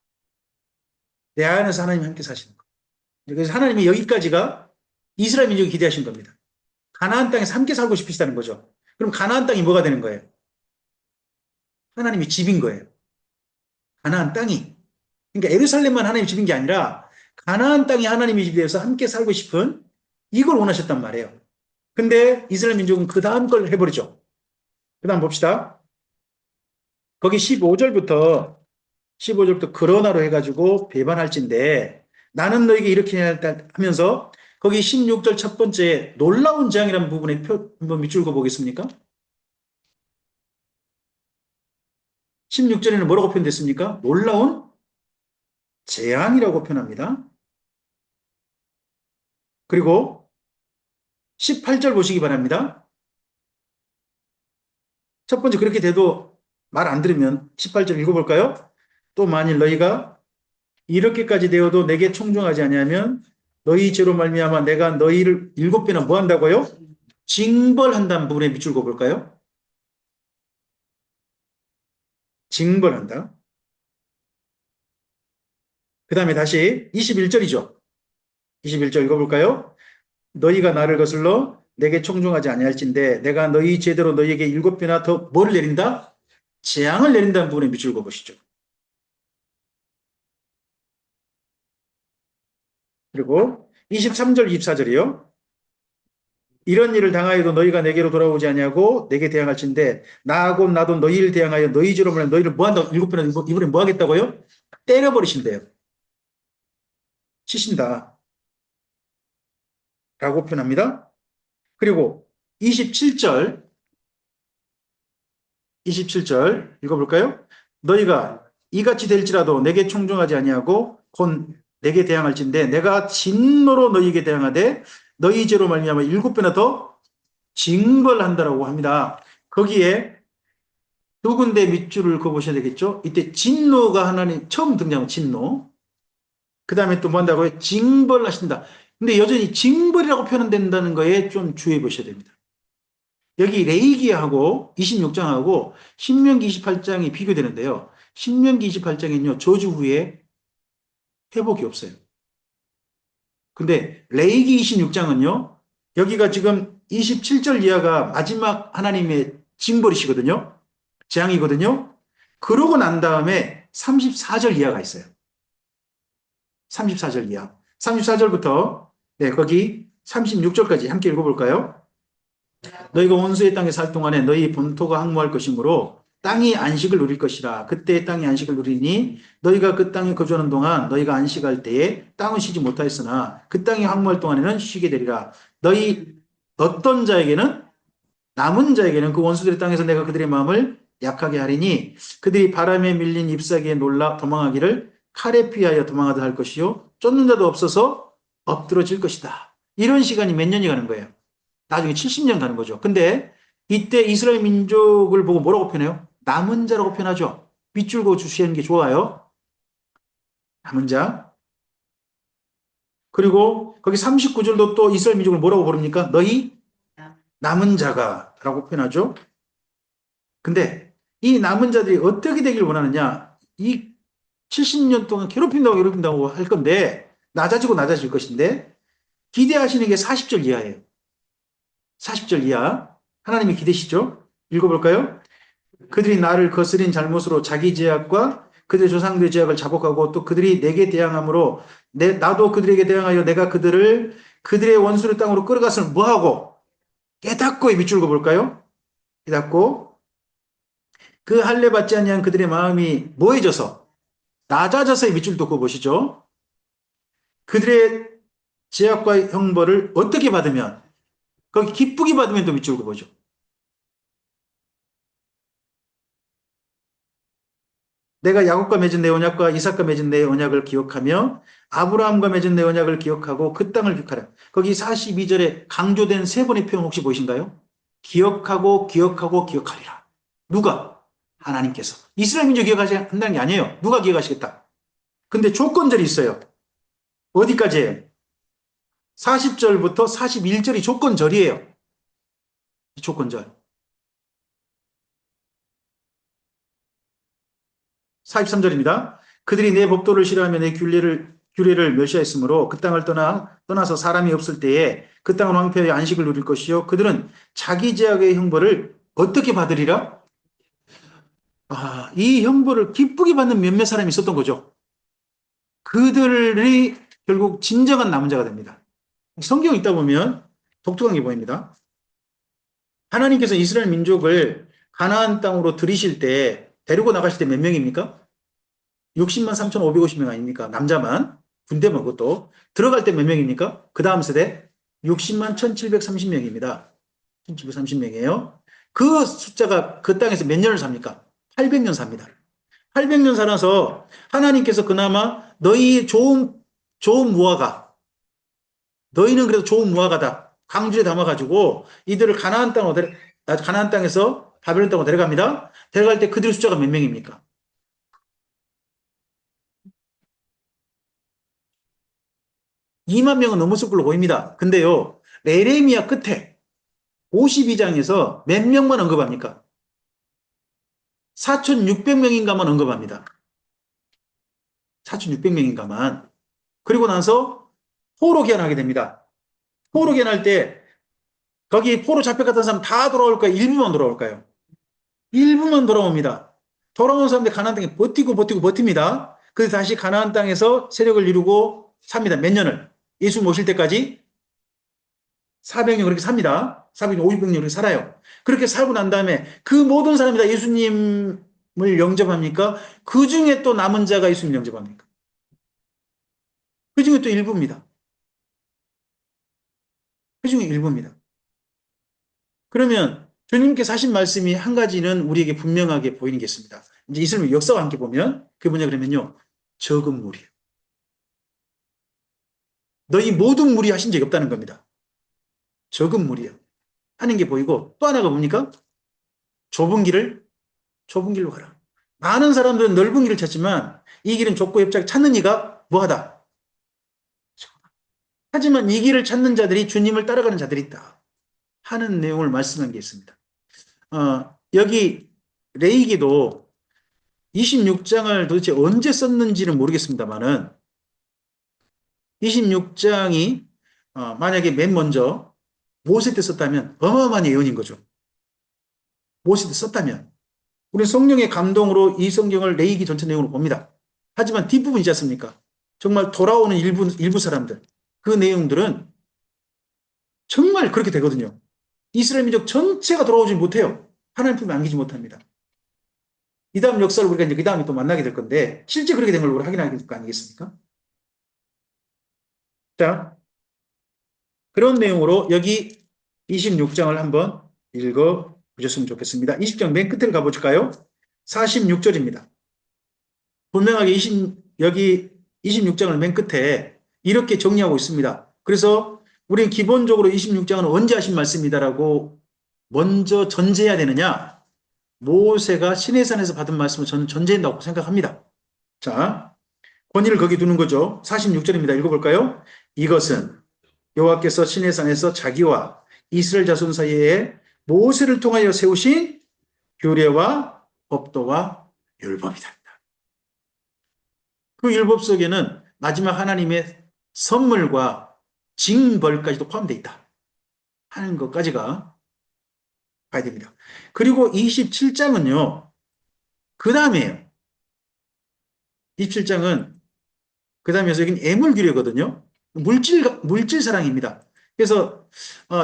내 안에서 하나님 함께 사시는 거. 그래서 하나님이 여기까지가 이스라엘 민족이 기대하신 겁니다. 가나안 땅에서 함께 살고 싶으시다는 거죠. 그럼 가나안 땅이 뭐가 되는 거예요? 하나님의 집인 거예요. 가나안 땅이. 그러니까 예루살렘만 하나님의 집인 게 아니라 가나안 땅이 하나님의 집이 되어서 함께 살고 싶은 이걸 원하셨단 말이에요. 근데 이스라엘 민족은 그 다음 걸 해버리죠. 그 다음 봅시다. 거기 15절부터 그러나로 해가지고 배반할진데 나는 너에게 이렇게 해야 할까 하면서 거기 16절 첫 번째 놀라운 재앙이라는 부분에 한번 밑줄 그어 보겠습니까? 16절에는 뭐라고 표현됐습니까? 놀라운 재앙이라고 표현합니다. 그리고 18절 보시기 바랍니다. 첫 번째 그렇게 돼도 말 안 들으면 18절 읽어볼까요? 또 만일 너희가 이렇게까지 되어도 내게 청종하지 아니하면 너희 죄로 말미암아 내가 너희를 7배나 뭐 한다고요? 징벌한다는 부분에 밑줄 그어볼까요? 징벌한다. 그 다음에 다시 21절이죠. 21절 읽어볼까요? 너희가 나를 거슬러 내게 청종하지 아니할진대 내가 너희 제대로 너희에게 7배나 더 뭐를 내린다? 재앙을 내린다는 부분에 밑줄 그어보시죠. 그리고 23절, 24절이요. 이런 일을 당하여도 너희가 내게로 돌아오지 아니하고 내게 대항할진대 나하고 나도 너희를 대항하여 너희 죄로 말하면 너희를 뭐한다고 일곱 번이나 이번에 뭐 하겠다고요? 때려버리신대요. 치신다. 라고 표현합니다. 그리고 27절, 27절 읽어볼까요? 너희가 이같이 될지라도 내게 충성하지 아니하고 곧 내게 대항할진대 내가 진노로 너희에게 대항하되 너희 죄로 말미암아 일곱 배나 더 징벌한다라고 합니다. 거기에 두 군데 밑줄을 그어보셔야 되겠죠? 이때 진노가 하나님 처음 등장한 진노. 그 다음에 또 뭐 한다고요? 징벌하신다. 근데 여전히 징벌이라고 표현된다는 거에 좀 주의해 보셔야 됩니다. 여기 레이기하고 26장하고 신명기 28장이 비교되는데요. 신명기 28장에는요, 저주 후에 회복이 없어요. 근데 레이기 26장은요, 여기가 지금 27절 이하가 마지막 하나님의 징벌이시거든요. 재앙이거든요. 그러고 난 다음에 34절 이하가 있어요. 34절 이하. 34절부터, 네, 거기 36절까지 함께 읽어볼까요? 너희가 원수의 땅에 살 동안에 너희 본토가 항무할 것이므로 땅이 안식을 누릴 것이라. 그때 땅이 안식을 누리니 너희가 그 땅에 거주하는 동안 너희가 안식할 때에 땅은 쉬지 못하였으나 그 땅이 항무할 동안에는 쉬게 되리라. 너희 어떤 자에게는 남은 자에게는 그 원수들의 땅에서 내가 그들의 마음을 약하게 하리니 그들이 바람에 밀린 잎사귀에 놀라 도망하기를 칼에 피하여 도망하다 할 것이요 쫓는 자도 없어서 엎드러질 것이다. 이런 시간이 몇 년이 가는 거예요. 나중에 70년 가는 거죠. 근데 이때 이스라엘 민족을 보고 뭐라고 표현해요? 남은 자라고 표현하죠. 밑줄 그어 주시는 게 좋아요. 남은 자. 그리고 거기 39절도 또 이스라엘 민족을 뭐라고 부릅니까? 너희 남은 자가 라고 표현하죠. 근데 이 남은 자들이 어떻게 되길 원하느냐? 이 70년 동안 괴롭힌다고 할 건데 낮아지고 낮아질 것인데 기대하시는 게 40절 이하예요. 40절 이하. 하나님이 기대시죠? 읽어볼까요? 그들이 나를 거스린 잘못으로 자기 죄악과 그들의 조상들의 죄악을 자복하고 또 그들이 내게 대항함으로 나도 그들에게 대항하여 내가 그들의 원수의 땅으로 끌어갔으면 뭐하고? 깨닫고의 밑줄 그어볼까요? 깨닫고 그 할례 받지 아니한 그들의 마음이 뭐해져서 낮아져서의 밑줄도 그어보시죠. 그들의 죄악과 형벌을 어떻게 받으면 거기 기쁘게 받으면 또 밑줄 그어보죠. 내가 야곱과 맺은 내 언약과 이삭과 맺은 내 언약을 기억하며 아브라함과 맺은 내 언약을 기억하고 그 땅을 기억하라. 거기 42절에 강조된 세 번의 표현 혹시 보이신가요? 기억하고 기억하고 기억하리라. 누가? 하나님께서. 이스라엘 민족 기억하신다는 게 아니에요. 누가 기억하시겠다. 근데 조건절이 있어요. 어디까지예요? 40절부터 41절이 조건절이에요. 조건절. 43절입니다. 그들이 내 법도를 싫어하며 내 규례를 멸시하였으므로 그 땅을 떠나서 사람이 없을 때에 그 땅은 황폐하여 안식을 누릴 것이요 그들은 자기 죄악의 형벌을 어떻게 받으리라? 이 형벌을 기쁘게 받는 몇몇 사람이 있었던 거죠. 그들이 결국 진정한 남은 자가 됩니다. 성경 읽다 보면 독특한 게 보입니다. 하나님께서 이스라엘 민족을 가나안 땅으로 들이실 때 데리고 나가실 때 몇 명입니까? 60만 3,550명 아닙니까? 남자만, 군대만 그것도. 들어갈 때 몇 명입니까? 그 다음 세대 60만 1,730명입니다. 1,730명이에요. 그 숫자가 그 땅에서 몇 년을 삽니까? 800년 삽니다. 800년 살아서 하나님께서 그나마 너희 좋은 무화과, 너희는 그래도 좋은 무화과다. 강주에 담아가지고 이들을 가나안 땅에서 바벨론 땅으로 데려갑니다. 데려갈 때 그들의 숫자가 몇 명입니까? 2만 명은 넘었을 걸로 보입니다. 근데요, 레레미야 끝에 52장에서 몇 명만 언급합니까? 4,600명인가만 언급합니다. 4,600명인가만. 그리고 나서 포로 귀환하게 됩니다. 포로 귀환할 때 거기 포로 잡혀갔던 사람 다 돌아올까요? 일부만 돌아올까요? 일부만 돌아옵니다. 돌아온 사람들 가나안 땅에 버팁니다. 그래서 다시 가나안 땅에서 세력을 이루고 삽니다. 몇 년을? 예수 모실 때까지 400년 그렇게 삽니다. 400년, 500년 그렇게 살아요. 그렇게 살고 난 다음에 그 모든 사람이 다 예수님을 영접합니까? 그 중에 또 남은 자가 예수님 영접합니까? 그 중에 또 일부입니다. 그 중에 일부입니다. 그러면 주님께서 하신 말씀이 한 가지는 우리에게 분명하게 보이는 게 있습니다. 이제 이슬람 역사와 함께 보면 그게 뭐냐 그러면요. 적은 무리예요. 너희 모든 무리 하신 적이 없다는 겁니다. 적은 무리예요. 하는 게 보이고 또 하나가 뭡니까? 좁은 길을 좁은 길로 가라. 많은 사람들은 넓은 길을 찾지만 이 길은 좁고 협착 찾는 이가 뭐하다. 하지만 이 길을 찾는 자들이 주님을 따라가는 자들이 있다. 하는 내용을 말씀한 게 있습니다. 여기 레이기도 26장을 도대체 언제 썼는지는 모르겠습니다만은 26장이 만약에 맨 먼저 모세 때 썼다면 어마어마한 예언인 거죠. 모세 때 썼다면. 우리 성령의 감동으로 이 성경을 레이기 전체 내용으로 봅니다. 하지만 뒷부분이지 않습니까? 정말 돌아오는 일부 사람들. 그 내용들은 정말 그렇게 되거든요. 이스라엘 민족 전체가 돌아오지 못해요. 하나님 품에 안기지 못합니다. 이 다음 역사를 우리가 이제 그 다음에 또 만나게 될 건데, 실제 그렇게 된 걸 우리 확인하게 될 거 아니겠습니까? 자, 그런 내용으로 여기 26장을 한번 읽어 보셨으면 좋겠습니다. 20장 맨 끝을 가보실까요? 46절입니다. 분명하게 여기 26장을 맨 끝에 이렇게 정리하고 있습니다. 그래서 우리는 기본적으로 26장은 언제 하신 말씀이다라고 먼저 전제해야 되느냐? 모세가 시내산에서 받은 말씀을 저는 전제한다고 생각합니다. 자, 권위를 거기 두는 거죠. 46절입니다. 읽어볼까요? 이것은 여호와께서 시내산에서 자기와 이스라엘 자손 사이에 모세를 통하여 세우신 규례와 법도와 율법이다. 그 율법 속에는 마지막 하나님의 선물과 징벌까지도 포함되어 있다 하는 것까지가 봐야 됩니다. 그리고 27장은요. 그 다음에요. 27장은 그 다음에서 여기는 애물규례거든요. 물질 사랑입니다. 그래서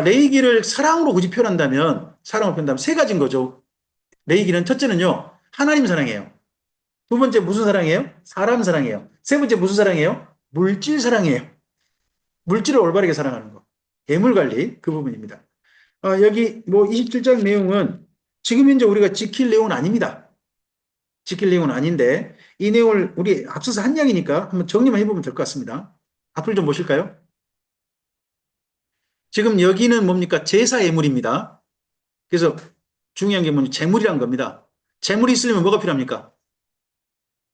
레이기를 사랑으로 굳이 표현한다면 사랑으로 표현한다면 세 가지인 거죠. 레이기는 첫째는요. 하나님 사랑이에요. 두 번째 무슨 사랑이에요? 사람 사랑이에요. 세 번째 무슨 사랑이에요? 물질 사랑이에요. 물질을 올바르게 사랑하는 거. 예물 관리 그 부분입니다. 여기 뭐 27장 내용은 지금 현재 우리가 지킬 내용은 아닙니다. 지킬 내용은 아닌데 이 내용을 우리 앞서서 한 이야기니까 한번 정리만 해보면 될 것 같습니다. 앞을 좀 보실까요? 지금 여기는 뭡니까? 제사 예물입니다. 그래서 중요한 게 뭐냐? 재물이란 겁니다. 재물이 있으려면 뭐가 필요합니까?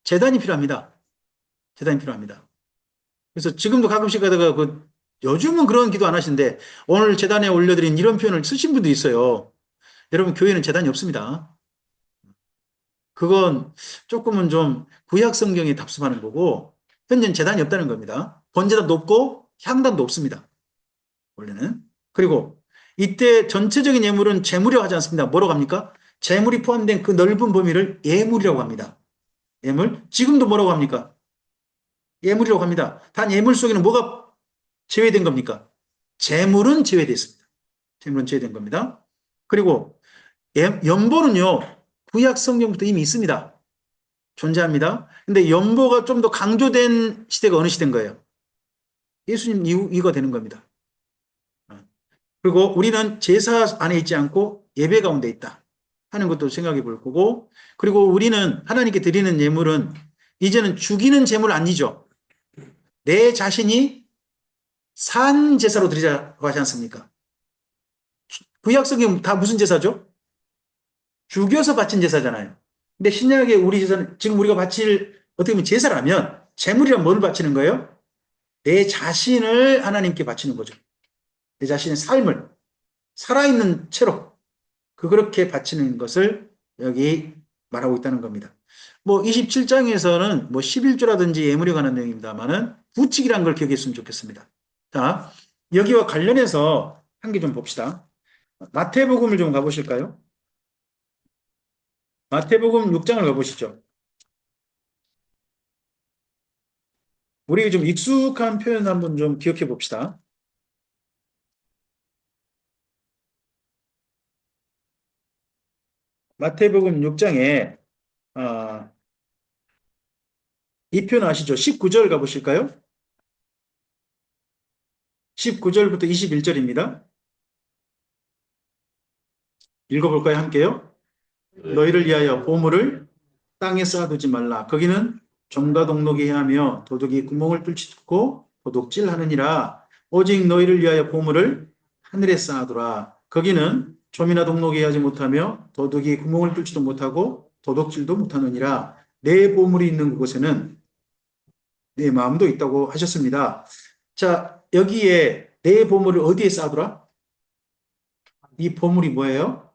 제단이 필요합니다. 제단이 필요합니다. 그래서 지금도 가끔씩 가다가 요즘은 그런 기도 안 하시는데 오늘 제단에 올려드린 이런 표현을 쓰신 분도 있어요. 여러분 교회는 제단이 없습니다. 그건 조금은 좀 구약 성경에 답습하는 거고 현재는 제단이 없다는 겁니다. 번제단도 없고 향단도 없습니다. 원래는. 그리고 이때 전체적인 예물은 재물이라고 하지 않습니다. 뭐라고 합니까? 재물이 포함된 그 넓은 범위를 예물이라고 합니다. 예물. 지금도 뭐라고 합니까? 예물이라고 합니다. 단 예물 속에는 뭐가 제외된 겁니까? 재물은 제외되어 있습니다. 재물은 제외된 겁니다. 그리고 연보는요. 구약 성경부터 이미 있습니다. 존재합니다. 근데 연보가 좀 더 강조된 시대가 어느 시대인 거예요? 예수님 이후가 되는 겁니다. 그리고 우리는 제사 안에 있지 않고 예배 가운데 있다 하는 것도 생각해 볼 거고, 그리고 우리는 하나님께 드리는 예물은 이제는 죽이는 제물 아니죠. 내 자신이 산 제사로 드리자고 하지 않습니까? 구약 성경 다 무슨 제사죠? 죽여서 바친 제사잖아요. 근데 신약의 우리 제사는 지금 우리가 바칠 어떻게 보면 제사라면 제물이란 뭘 바치는 거예요? 내 자신을 하나님께 바치는 거죠. 내 자신의 삶을 살아있는 채로 그렇게 바치는 것을 여기 말하고 있다는 겁니다. 뭐 27장에서는 뭐 11조라든지 예물에 관한 내용입니다만은 부칙이라는 걸 기억했으면 좋겠습니다. 자, 여기와 관련해서 한 개 좀 봅시다. 마태복음을 좀 가보실까요? 마태복음 6장을 가보시죠. 우리 좀 익숙한 표현 한번 좀 기억해 봅시다. 마태복음 6장에 이 표현 아시죠? 19절 가보실까요? 19절부터 21절입니다. 읽어볼까요? 함께요. 너희를 위하여 보물을 땅에 쌓아두지 말라. 거기는 종과 동록이 해하며 도둑이 구멍을 뚫고 도둑질하느니라. 오직 너희를 위하여 보물을 하늘에 쌓아두라. 거기는 좀이나 동록이 하지 못하며 도둑이 구멍을 뚫지도 못하고 도둑질도 못하느니라. 내 보물이 있는 그곳에는 내 마음도 있다고 하셨습니다. 자, 여기에 내 보물을 어디에 쌓아두라? 이 보물이 뭐예요?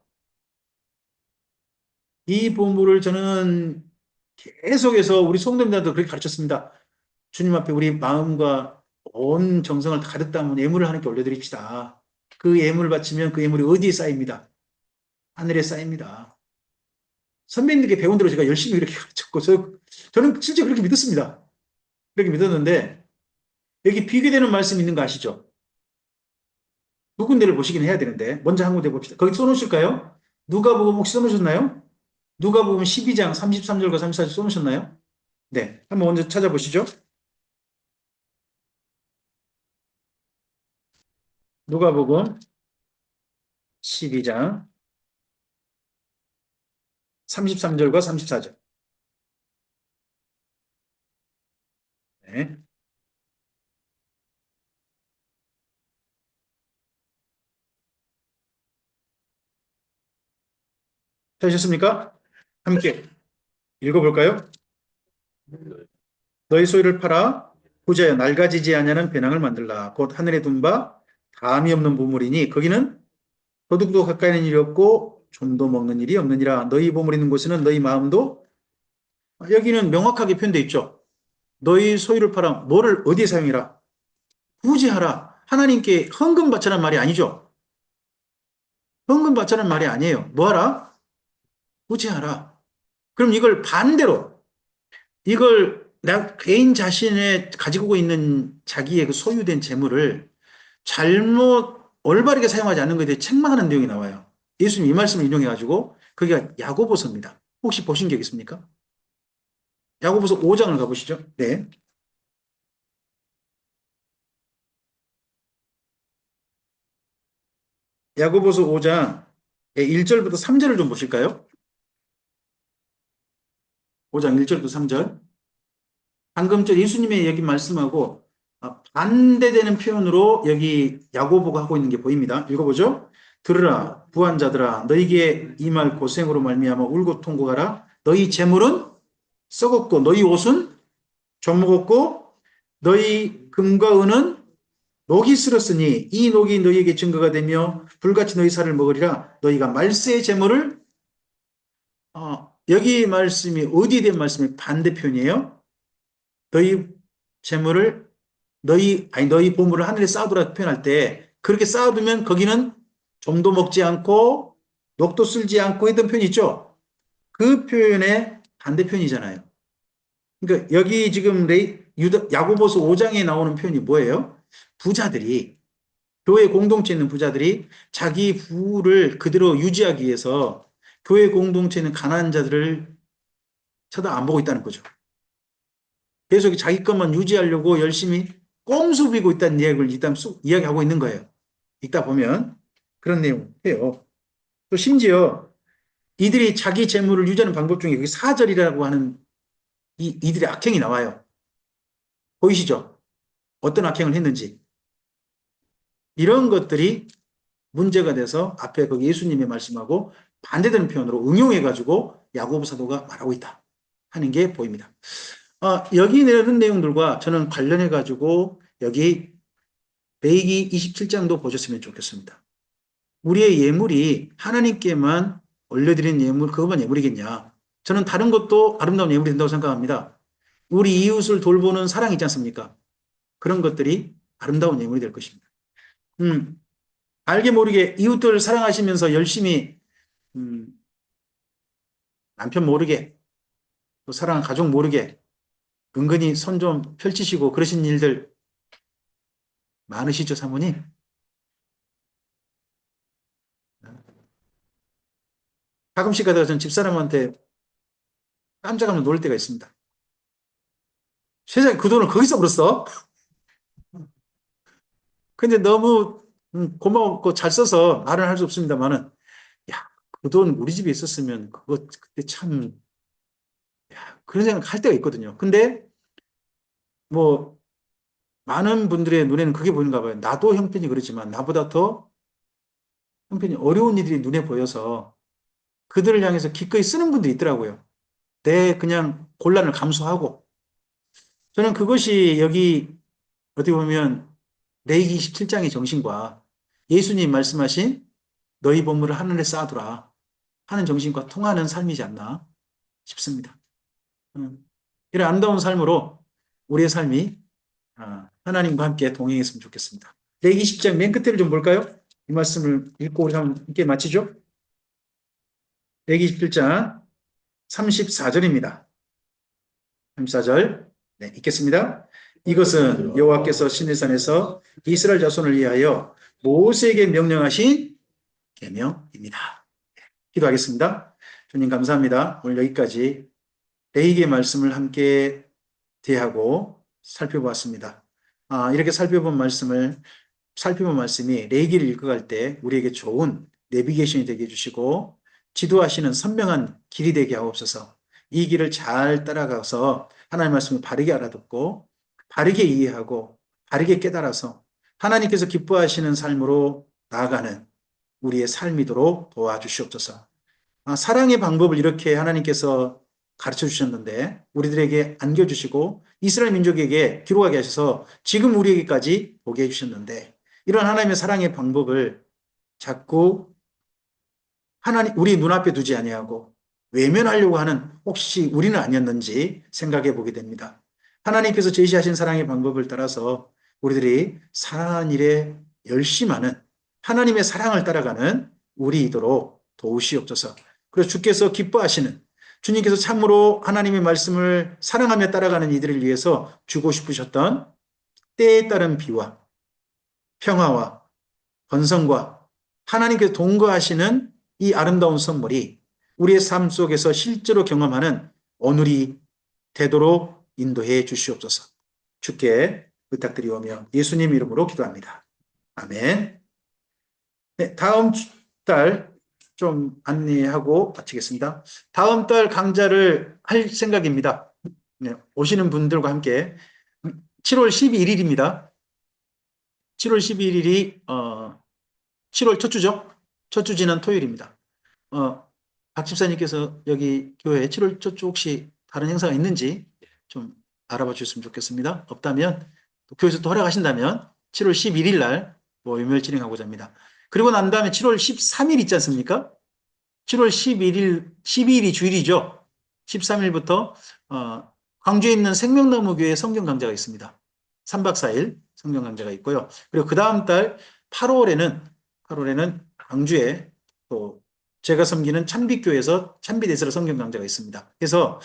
이 보물을 저는 계속해서 우리 성도님들도 그렇게 가르쳤습니다. 주님 앞에 우리 마음과 온 정성을 다 가득 담은 예물을 하나님께 올려드립시다. 그 예물을 바치면 그 예물이 어디에 쌓입니다? 하늘에 쌓입니다. 선배님들께 배운 대로 제가 열심히 이렇게 가르쳤고, 저는 실제 그렇게 믿었습니다. 그렇게 믿었는데, 여기 비교되는 말씀 있는 거 아시죠? 두 군데를 보시긴 해야 되는데, 먼저 한 군데 봅시다. 거기 써놓으실까요? 누가복음 혹시 써놓으셨나요? 누가복음 12장 33절과 34절 써놓으셨나요? 네, 한번 먼저 찾아보시죠. 누가복음 12장 33절과 34절. 네. 되셨습니까? 함께 읽어볼까요? 너희 소유를 팔아 부자여 낡아지지 아니하는 배낭을 만들라. 곧 하늘에 둔 바 다함이 없는 보물이니 거기는 도둑도 가까이는 일이 없고 좀도 먹는 일이 없느니라. 너희 보물 있는 곳에는 너희 마음도 여기는 명확하게 표현되어 있죠. 너희 소유를 팔아 뭐를 어디에 사용해라? 구제하라. 하나님께 헌금 바쳐라는 말이 아니죠. 헌금 바쳐라는 말이 아니에요. 뭐하라? 구제하라. 그럼 이걸 반대로 이걸 나 개인 자신의 가지고 있는 자기의 그 소유된 재물을 잘못 올바르게 사용하지 않는 것에 대해 책망하는 내용이 나와요. 예수님 이 말씀을 인용해 가지고 그게 야고보서입니다. 혹시 보신 적 있습니까? 야고보서 5장을 가보시죠. 네. 야고보서 5장 1절부터 3절을 좀 보실까요? 5장 1절부터 3절. 방금 저 예수님의 여기 말씀하고 반대되는 표현으로 여기 야고보가 하고 있는 게 보입니다. 읽어보죠. 들으라 부한 자들아 너희에게 이 말 고생으로 말미암아 울고 통곡하라. 너희 재물은 썩었고 너희 옷은 좀먹었고 너희 금과 은은 녹이 슬었으니 이 녹이 너희에게 증거가 되며 불같이 너희 살을 먹으리라. 너희가 말세의 재물을 여기 말씀이 어디에 대한 말씀이 반대편이에요? 너희 재물을 너희 보물을 하늘에 쌓아두라 표현할 때 그렇게 쌓아두면 거기는 좀도 먹지 않고 녹도 쓸지 않고 했던 표현이 있죠. 그 표현의 반대편이잖아요. 그러니까 여기 지금 야고보서 5장에 나오는 표현이 뭐예요? 부자들이 교회 공동체에 있는 부자들이 자기 부를 그대로 유지하기 위해서 교회 공동체에 있는 가난한 자들을 쳐다 안 보고 있다는 거죠. 계속 자기 것만 유지하려고 열심히 꼼수 부리고 있다는 이야기를 일단 이야기하고 있는 거예요. 읽다 보면 그런 내용이에요. 또 심지어 이들이 자기 재물을 유지하는 방법 중에 여기 사절이라고 하는 이들의 악행이 나와요. 보이시죠? 어떤 악행을 했는지. 이런 것들이 문제가 돼서 앞에 거기 예수님의 말씀하고 반대되는 표현으로 응용해가지고 야고보 사도가 말하고 있다 하는 게 보입니다. 여기 내는 내용들과 저는 관련해가지고 여기 레위기 27장도 보셨으면 좋겠습니다. 우리의 예물이 하나님께만 올려드리는 예물, 그것만 예물이겠냐. 저는 다른 것도 아름다운 예물이 된다고 생각합니다. 우리 이웃을 돌보는 사랑 있지 않습니까? 그런 것들이 아름다운 예물이 될 것입니다. 알게 모르게 이웃들 사랑하시면서 열심히 남편 모르게 또 사랑하는 가족 모르게 은근히 손 좀 펼치시고 그러신 일들 많으시죠, 사모님? 가끔씩 가다가 전 집사람한테 깜짝하면 놀 때가 있습니다. 세상에 그 돈을 거기서 벌었어? 근데 너무 고마웠고 잘 써서 말은 할 수 없습니다만은, 야, 그 돈 우리 집에 있었으면 그거 그때 참, 야, 그런 생각 할 때가 있거든요. 근데 뭐 많은 분들의 눈에는 그게 보이는가 봐요. 나도 형편이 그렇지만 나보다 더 형편이 어려운 일이 눈에 보여서 그들을 향해서 기꺼이 쓰는 분들이 있더라고요. 내 그냥 곤란을 감수하고. 저는 그것이 여기 어떻게 보면 레위기 17장의 정신과 예수님 말씀하신 너희 보물을 하늘에 쌓아두라 하는 정신과 통하는 삶이지 않나 싶습니다. 이런 아름다운 삶으로 우리의 삶이 하나님과 함께 동행했으면 좋겠습니다. 레위기 10장 맨 끝에를 좀 볼까요? 이 말씀을 읽고 우리 함께 마치죠. 레위기 17장 34절입니다. 34절 네, 읽겠습니다. 이것은 여호와께서 시내산에서 이스라엘 자손을 위하여 모세에게 명령하신 계명입니다. 기도하겠습니다. 주님 감사합니다. 오늘 여기까지 레위기의 말씀을 함께 대하고 살펴보았습니다. 이렇게 살펴본 말씀이 레위기를 읽어갈 때 우리에게 좋은 내비게이션이 되게 해주시고 지도하시는 선명한 길이 되게 하옵소서. 이 길을 잘 따라가서 하나님의 말씀을 바르게 알아듣고 바르게 이해하고 바르게 깨달아서 하나님께서 기뻐하시는 삶으로 나아가는 우리의 삶이도록 도와주시옵소서. 사랑의 방법을 이렇게 하나님께서 가르쳐 주셨는데 우리들에게 안겨주시고 이스라엘 민족에게 기록하게 하셔서 지금 우리에게까지 보게 해주셨는데 이런 하나님의 사랑의 방법을 자꾸 하나님 우리 눈앞에 두지 아니하고 외면하려고 하는 혹시 우리는 아니었는지 생각해 보게 됩니다. 하나님께서 제시하신 사랑의 방법을 따라서 우리들이 사랑하는 일에 열심하는 하나님의 사랑을 따라가는 우리이도록 도우시옵소서. 그래서 주께서 기뻐하시는 주님께서 참으로 하나님의 말씀을 사랑하며 따라가는 이들을 위해서 주고 싶으셨던 때에 따른 비와 평화와 번성과 하나님께서 동거하시는 이 아름다운 선물이 우리의 삶 속에서 실제로 경험하는 오늘이 되도록 인도해 주시옵소서. 주께 부탁드리오며 예수님 이름으로 기도합니다. 아멘. 네, 다음 달 좀 안내하고 마치겠습니다. 다음 달 강좌를 할 생각입니다. 네, 오시는 분들과 함께 7월 12일입니다. 7월 12일이 7월 첫 주죠. 첫 주 지난 토요일입니다. 박 집사님께서 여기 교회에 7월 첫 주 혹시 다른 행사가 있는지 좀 알아봐 주셨으면 좋겠습니다. 없다면 또 교회에서 또 허락하신다면 7월 11일 날 모임을 진행하고자 합니다. 그리고 난 다음에 7월 13일 있지 않습니까? 7월 12일이 주일이죠. 13일부터 광주에 있는 생명나무교회 성경 강좌가 있습니다. 3박 4일 성경 강좌가 있고요. 그리고 그 다음 달 8월에는 광주에 또 제가 섬기는 찬빛교회에서 찬빛에서 성경 강좌가 있습니다. 그래서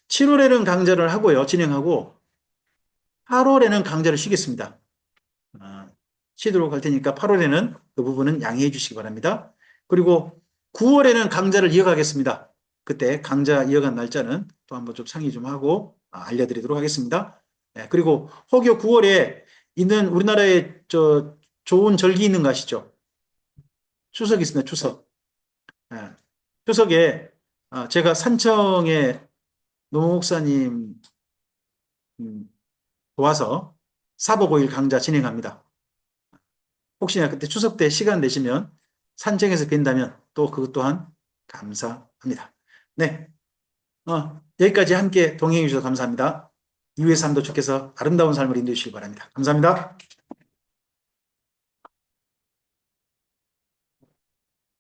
7월에는 강좌를 하고요. 진행하고 8월에는 강좌를 쉬겠습니다. 쉬도록 할 테니까 8월에는 그 부분은 양해해 주시기 바랍니다. 그리고 9월에는 강좌를 이어가겠습니다. 그때 강좌 이어간 날짜는 또 한번 좀 상의 좀 하고 알려드리도록 하겠습니다. 네, 그리고 혹여 9월에 있는 우리나라에 좋은 절기 있는 거 아시죠? 추석이 있습니다. 추석. 네, 추석에 제가 산청에 노 목사님 도와서 사복오일 강좌 진행합니다. 혹시나 그때 추석 때 시간 되시면 산청에서 뵌다면 또 그것 또한 감사합니다. 네, 여기까지 함께 동행해 주셔서 감사합니다. 이후의 삶도 주께서 아름다운 삶을 인도해 주시기 바랍니다. 감사합니다.